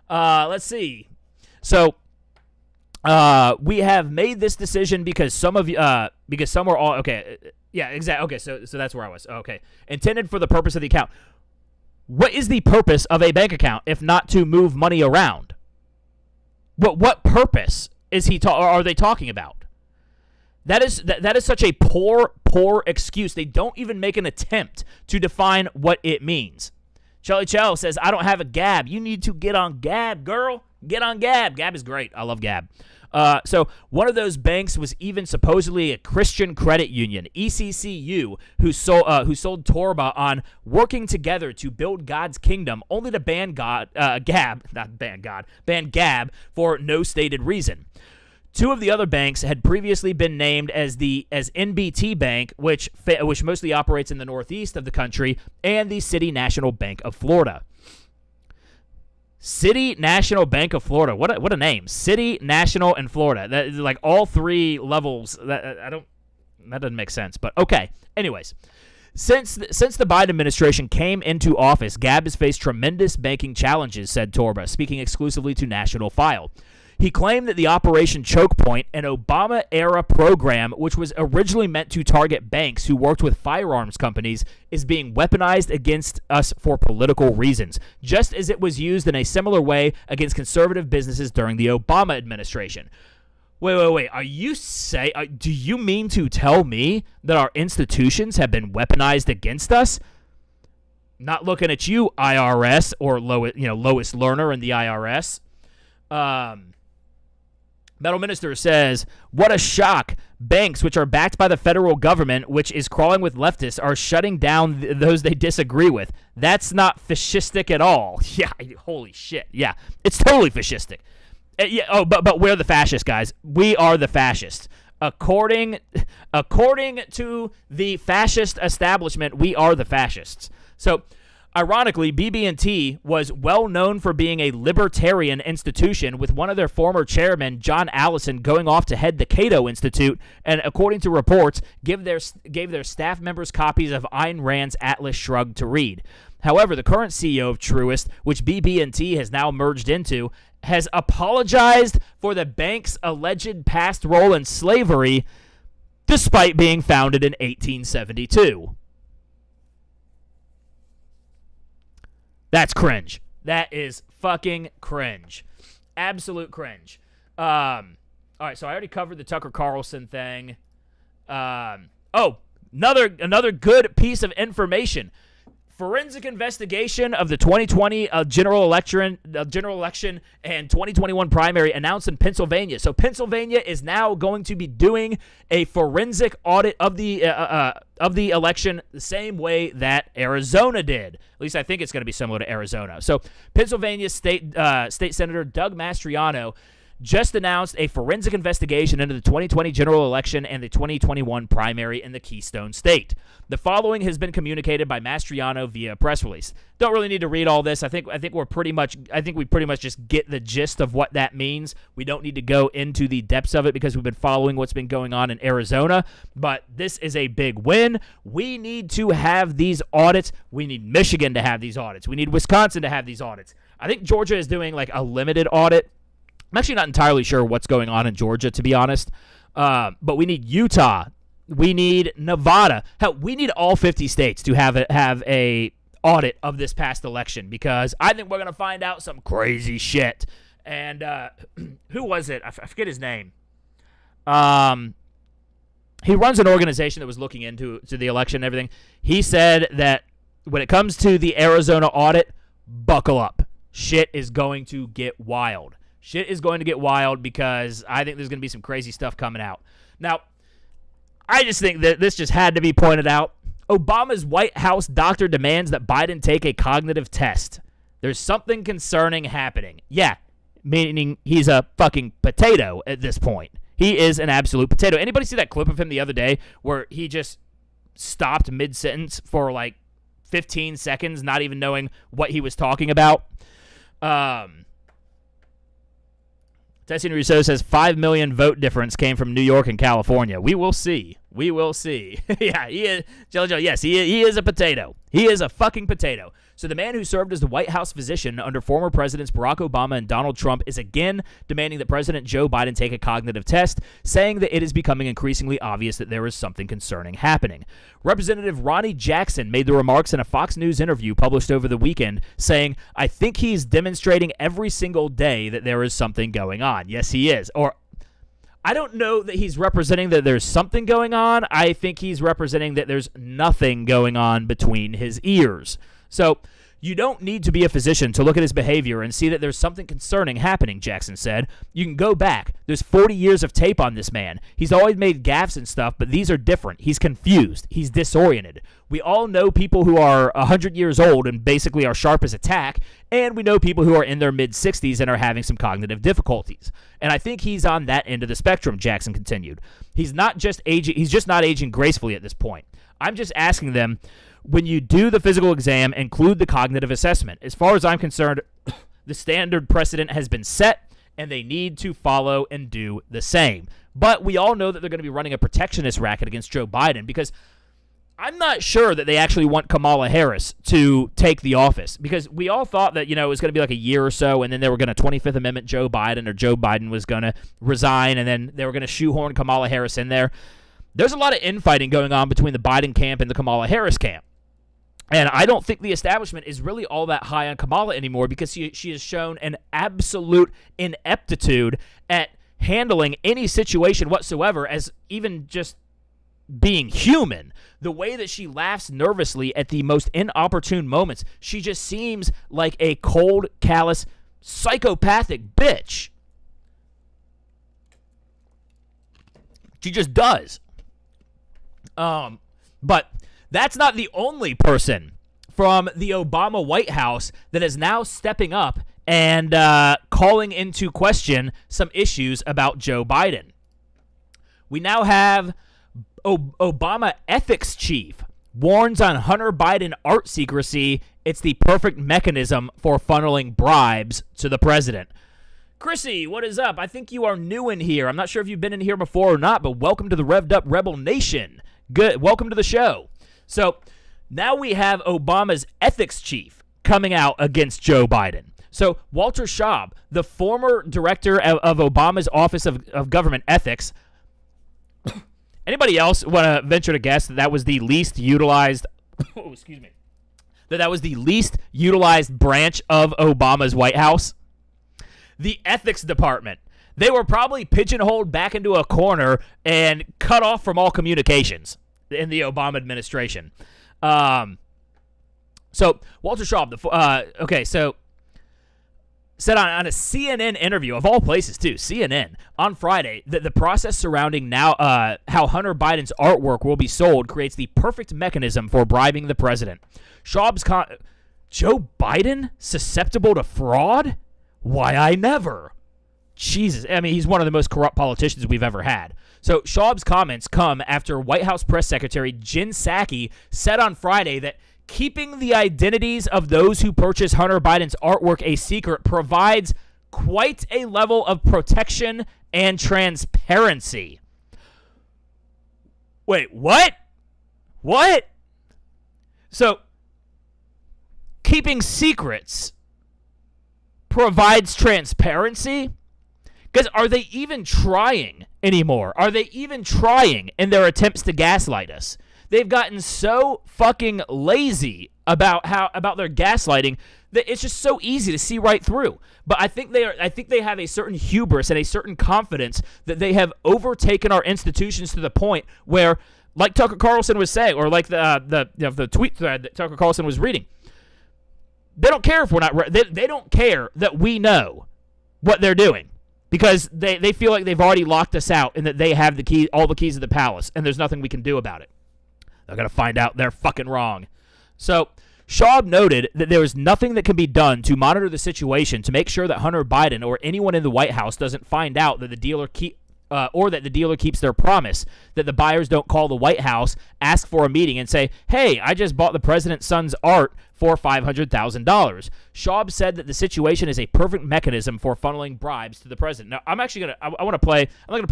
Let's see. So, we have made this decision because some were all okay. Yeah, exactly. Okay, so that's where I was. Okay, intended for the purpose of the account. What is the purpose of a bank account if not to move money around? What purpose are they talking about? That is such a poor excuse. They don't even make an attempt to define what it means. Charlie Chow says, I don't have a Gab. You need to get on Gab, girl. Get on Gab. Gab is great. I love Gab. So one of those banks was even supposedly a Christian credit union, ECCU, who sold Torba on working together to build God's kingdom, only to ban Gab for no stated reason. 2 of the other banks had previously been named as NBT Bank, which mostly operates in the northeast of the country, and the City National Bank of Florida. City National Bank of Florida. What a name. City National and Florida. That is like all 3 levels. That doesn't make sense, but okay. Anyways, since the Biden administration came into office, Gab has faced tremendous banking challenges, said Torba, speaking exclusively to National File. He claimed that the Operation Choke Point, an Obama-era program which was originally meant to target banks who worked with firearms companies, is being weaponized against us for political reasons, just as it was used in a similar way against conservative businesses during the Obama administration. Wait. Do you mean to tell me that our institutions have been weaponized against us? Not looking at you, IRS, or Lois Lerner in the IRS. Metal Minister says, what a shock. Banks, which are backed by the federal government, which is crawling with leftists, are shutting down those they disagree with. That's not fascistic at all. Yeah, holy shit. Yeah, it's totally fascistic. But we're the fascists, guys. We are the fascists. According to the fascist establishment, we are the fascists. So, ironically, BB&T was well known for being a libertarian institution, with one of their former chairmen, John Allison, going off to head the Cato Institute, and according to reports, gave their staff members copies of Ayn Rand's Atlas Shrugged to read. However, the current CEO of Truist, which BB&T has now merged into, has apologized for the bank's alleged past role in slavery, despite being founded in 1872. That's cringe. That is fucking cringe. Absolute cringe. All right, so I already covered the Tucker Carlson thing. Another good piece of information. Forensic investigation of the 2020 general election and 2021 primary announced in Pennsylvania. So Pennsylvania is now going to be doing a forensic audit of the election the same way that Arizona did. At least I think it's going to be similar to Arizona. So Pennsylvania State Senator Doug Mastriano just announced a forensic investigation into the 2020 general election and the 2021 primary in the Keystone State. The following has been communicated by Mastriano via press release. Don't really need to read all this. I think we pretty much just get the gist of what that means. We don't need to go into the depths of it because we've been following what's been going on in Arizona, but this is a big win. We need to have these audits. We need Michigan to have these audits. We need Wisconsin to have these audits. I think Georgia is doing like a limited audit. I'm actually not entirely sure what's going on in Georgia, to be honest. But we need Utah. We need Nevada. Hell, we need all 50 states to have a audit of this past election because I think we're going to find out some crazy shit. And who was it? I forget his name. He runs an organization that was looking into the election and everything. He said that when it comes to the Arizona audit, buckle up. Shit is going to get wild. Shit is going to get wild because I think there's going to be some crazy stuff coming out. Now, I just think that this just had to be pointed out. Obama's White House doctor demands that Biden take a cognitive test. There's something concerning happening. Yeah, meaning he's a fucking potato at this point. He is an absolute potato. Anybody see that clip of him the other day where he just stopped mid-sentence for like 15 seconds, not even knowing what he was talking about? Tyson Rousseau says 5 million vote difference came from New York and California. We will see. We will see. Yeah, he is. JoJo, yes, he is a potato. He is a fucking potato. So the man who served as the White House physician under former Presidents Barack Obama and Donald Trump is again demanding that President Joe Biden take a cognitive test, saying that it is becoming increasingly obvious that there is something concerning happening. Representative Ronnie Jackson made the remarks in a Fox News interview published over the weekend, saying, "I think he's demonstrating every single day that there is something going on." Yes, he is. Or I don't know that he's representing that there's something going on. I think he's representing that there's nothing going on between his ears. So you don't need to be a physician to look at his behavior and see that there's something concerning happening, Jackson said. You can go back. There's 40 years of tape on this man. He's always made gaffes and stuff, but these are different. He's confused. He's disoriented. We all know people who are 100 years old and basically are sharp as a tack, and we know people who are in their mid-60s and are having some cognitive difficulties. And I think he's on that end of the spectrum, Jackson continued. He's just not aging gracefully at this point. I'm just asking them, when you do the physical exam, include the cognitive assessment. As far as I'm concerned, the standard precedent has been set, and they need to follow and do the same. But we all know that they're going to be running a protectionist racket against Joe Biden because I'm not sure that they actually want Kamala Harris to take the office because we all thought that, it was going to be like a year or so, and then they were going to 25th Amendment Joe Biden, or Joe Biden was going to resign, and then they were going to shoehorn Kamala Harris in there. There's a lot of infighting going on between the Biden camp and the Kamala Harris camp. And I don't think the establishment is really all that high on Kamala anymore because she has shown an absolute ineptitude at handling any situation whatsoever as even just being human. The way that she laughs nervously at the most inopportune moments, she just seems like a cold, callous, psychopathic bitch. She just does. But that's not the only person from the Obama White House that is now stepping up and calling into question some issues about Joe Biden. We now have Obama ethics chief warns on Hunter Biden art secrecy. It's the perfect mechanism for funneling bribes to the president. Chrissy, what is up? I think you are new in here. I'm not sure if you've been in here before or not, but welcome to the Revved Up Rebel Nation. Good. Welcome to the show. So now we have Obama's ethics chief coming out against Joe Biden. So Walter Schaub, the former director of Obama's Office of Government Ethics. Anybody else want to venture to guess that was the least utilized that was the least utilized branch of Obama's White House? The ethics department. They were probably pigeonholed back into a corner and cut off from all communications in the Obama administration. So Walter Schaub, said on a CNN interview, of all places too, CNN, on Friday, that the process surrounding now how Hunter Biden's artwork will be sold creates the perfect mechanism for bribing the president. Schaub's Joe Biden susceptible to fraud? Why, I never. Jesus, I mean, he's one of the most corrupt politicians we've ever had. So Schaub's comments come after White House Press Secretary Jen Psaki said on Friday that keeping the identities of those who purchase Hunter Biden's artwork a secret provides quite a level of protection and transparency. Wait, what? What? So, keeping secrets provides transparency? Because are they even trying anymore? Are they even trying in their attempts to gaslight us? They've gotten so fucking lazy about their gaslighting that it's just so easy to see right through. But I think they have a certain hubris and a certain confidence that they have overtaken our institutions to the point where, like Tucker Carlson was saying, or like the tweet thread that Tucker Carlson was reading, they don't care if we're not. They don't care that we know what they're doing. Because they feel like they've already locked us out and that they have all the keys of the palace, and there's nothing we can do about it. They're going to find out they're fucking wrong. So, Schaub noted that there is nothing that can be done to monitor the situation to make sure that Hunter Biden or anyone in the White House doesn't find out that the dealer keeps their promise, that the buyers don't call the White House, ask for a meeting, and say, hey, I just bought the president's son's art for $500,000. Schaub said that the situation is a perfect mechanism for funneling bribes to the president. Now, I'm not going to play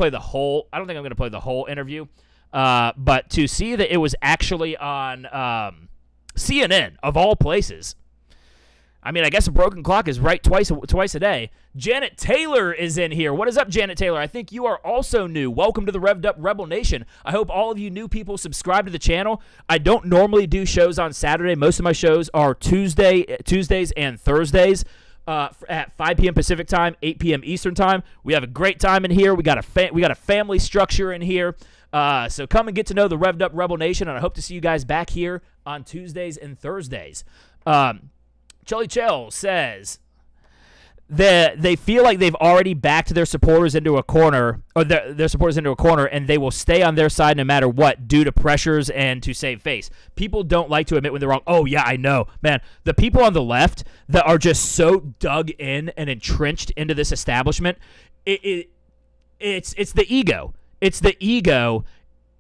the whole, I don't think I'm going to play the whole interview, but to see that it was actually on CNN, of all places. I mean, I guess a broken clock is right twice a day. Janet Taylor is in here. What is up, Janet Taylor? I think you are also new. Welcome to the Revved Up Rebel Nation. I hope all of you new people subscribe to the channel. I don't normally do shows on Saturday. Most of my shows are Tuesdays and Thursdays at 5 p.m. Pacific time, 8 p.m. Eastern time. We have a great time in here. We got a family structure in here. So come and get to know the Revved Up Rebel Nation, and I hope to see you guys back here on Tuesdays and Thursdays. Chelly Chell says that they feel like they've already backed their supporters into a corner, or their supporters into a corner, and they will stay on their side no matter what due to pressures and to save face. People don't like to admit when they're wrong. Oh, yeah, I know. Man, the people on the left that are just so dug in and entrenched into this establishment, it's the ego. It's the ego.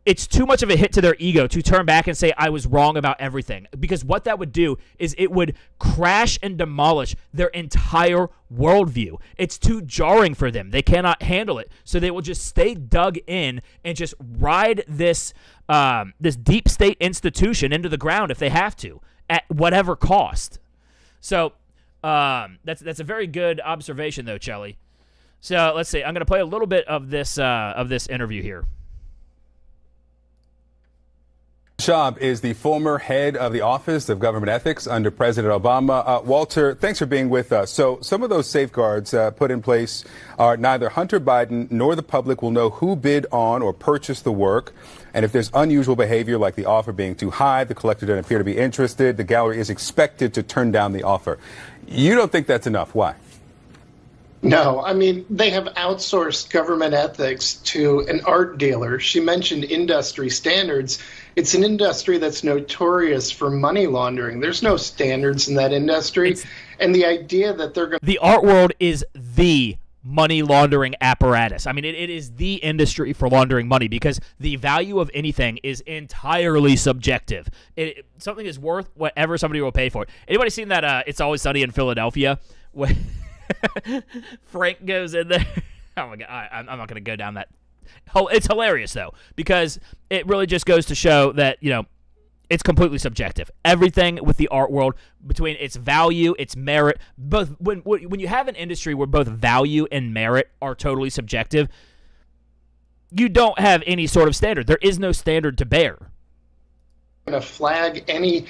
It's too much of a hit to their ego to turn back and say, I was wrong about everything. Because what that would do is it would crash and demolish their entire worldview. It's too jarring for them. They cannot handle it. So they will just stay dug in and just ride this deep state institution into the ground if they have to, at whatever cost. So that's a very good observation, though, Chelly. So let's see. I'm going to play a little bit of this interview here. Schaub is the former head of the Office of Government Ethics under President Obama. Walter, thanks for being with us. So some of those safeguards put in place are neither Hunter Biden nor the public will know who bid on or purchased the work. And if there's unusual behavior like the offer being too high, the collector doesn't appear to be interested, the gallery is expected to turn down the offer. You don't think that's enough. Why? No, I mean, they have outsourced government ethics to an art dealer. She mentioned industry standards. It's an industry that's notorious for money laundering. There's no standards in that industry. And the idea that they're going to... The art world is the money laundering apparatus. I mean, it is the industry for laundering money because the value of anything is entirely subjective. Something is worth whatever somebody will pay for it. Anybody seen that It's Always Sunny in Philadelphia? Frank goes in there. Oh my God, I'm not going to go down that. It's hilarious though because it really just goes to show that it's completely subjective. Everything with the art world, between its value, its merit, both when you have an industry where both value and merit are totally subjective, you don't have any sort of standard. There is no standard to bear. Going to flag any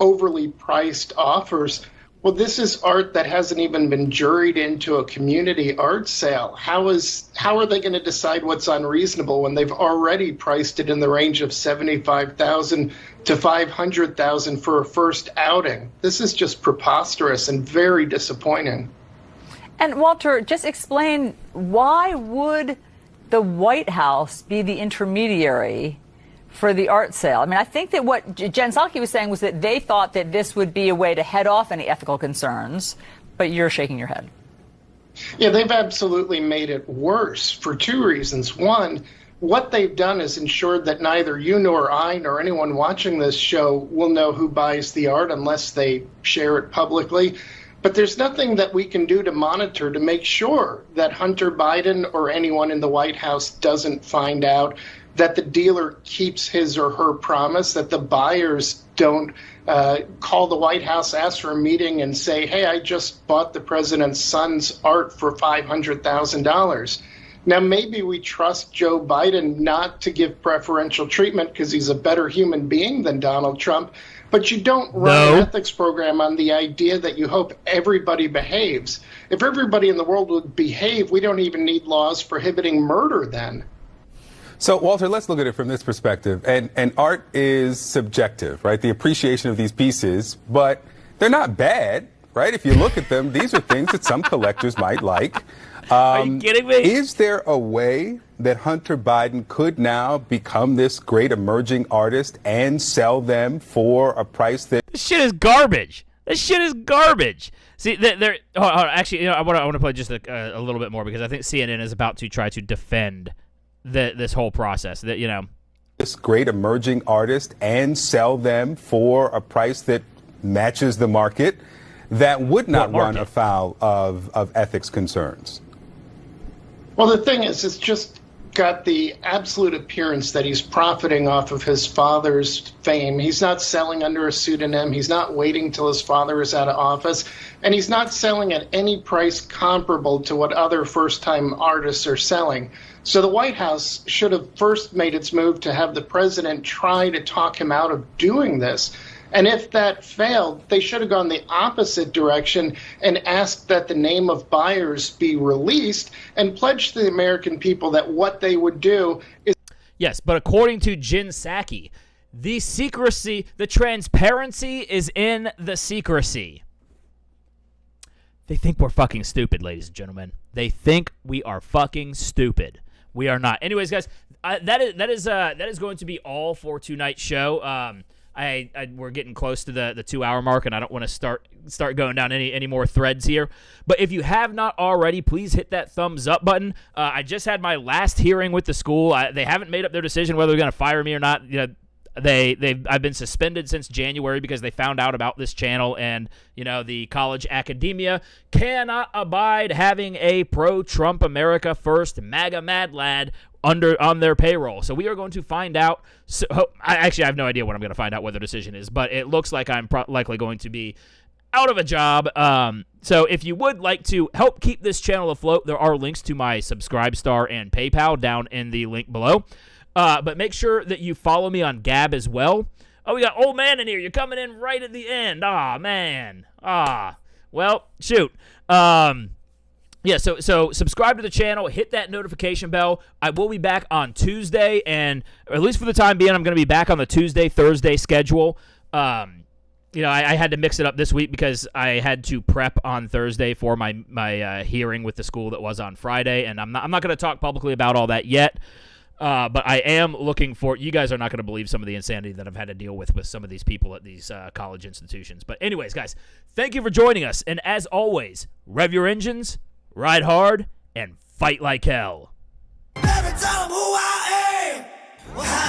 overly priced offers. Well, this is art that hasn't even been juried into a community art sale. How are they going to decide what's unreasonable when they've already priced it in the range of $75,000 to $500,000 for a first outing? This is just preposterous and very disappointing. And Walter, just explain, why would the White House be the intermediary for the art sale? I mean, I think that what Jen Psaki was saying was that they thought that this would be a way to head off any ethical concerns, but you're shaking your head. Yeah, they've absolutely made it worse for two reasons. One, what they've done is ensured that neither you nor I nor anyone watching this show will know who buys the art unless they share it publicly. But there's nothing that we can do to monitor to make sure that Hunter Biden or anyone in the White House doesn't find out, that the dealer keeps his or her promise, that the buyers don't call the White House, ask for a meeting, and say, hey, I just bought the president's son's art for $500,000. Now, maybe we trust Joe Biden not to give preferential treatment because he's a better human being than Donald Trump, but you don't run an ethics program on the idea that you hope everybody behaves. If everybody in the world would behave, we don't even need laws prohibiting murder then. So, Walter, let's look at it from this perspective. And art is subjective, right? The appreciation of these pieces, but they're not bad, right? If you look at them, these are things that some collectors might like. Are you kidding me? Is there a way that Hunter Biden could now become this great emerging artist and sell them for a price that... This shit is garbage. This shit is garbage. See, actually, I want to play just a little bit more because I think CNN is about to try to defend this whole process. That, this great emerging artist and sell them for a price that matches the market that would not run afoul of ethics concerns. Well, the thing is, it's just got the absolute appearance that he's profiting off of his father's fame. He's not selling under a pseudonym. He's not waiting till his father is out of office. And he's not selling at any price comparable to what other first-time artists are selling. So the White House should have first made its move to have the president try to talk him out of doing this. And if that failed, they should have gone the opposite direction and asked that the name of buyers be released and pledged to the American people that what they would do is... Yes, but according to Jen Psaki, the secrecy, the transparency is in the secrecy. They think we're fucking stupid, ladies and gentlemen. They think we are fucking stupid. We are not. Anyways, guys, that is going to be all for tonight's show. We're getting close to the 2-hour mark, and I don't want to start going down any more threads here. But if you have not already, please hit that thumbs up button. I just had my last hearing with the school. They haven't made up their decision whether they're going to fire me or not. I've been suspended since January because they found out about this channel, and the college academia cannot abide having a pro-Trump America First MAGA mad lad on their payroll. So we are going to find out. So I have no idea when I'm going to find out what the decision is, but it looks like I'm likely going to be out of a job. So if you would like to help keep this channel afloat, there are links to my Subscribestar and PayPal down in the link below. But make sure that you follow me on Gab as well. Oh, we got Old Man in here. You're coming in right at the end. Aw, man. Well, shoot. Yeah, so subscribe to the channel, hit that notification bell. I will be back on Tuesday, and at least for the time being, I'm going to be back on the Tuesday-Thursday schedule. I had to mix it up this week because I had to prep on Thursday for my hearing with the school that was on Friday, and I'm not going to talk publicly about all that yet. But I am looking for, you guys are not going to believe some of the insanity that I've had to deal with some of these people at these college institutions. But anyways, guys, thank you for joining us. And as always, rev your engines, ride hard, and fight like hell. Every time who I am, well,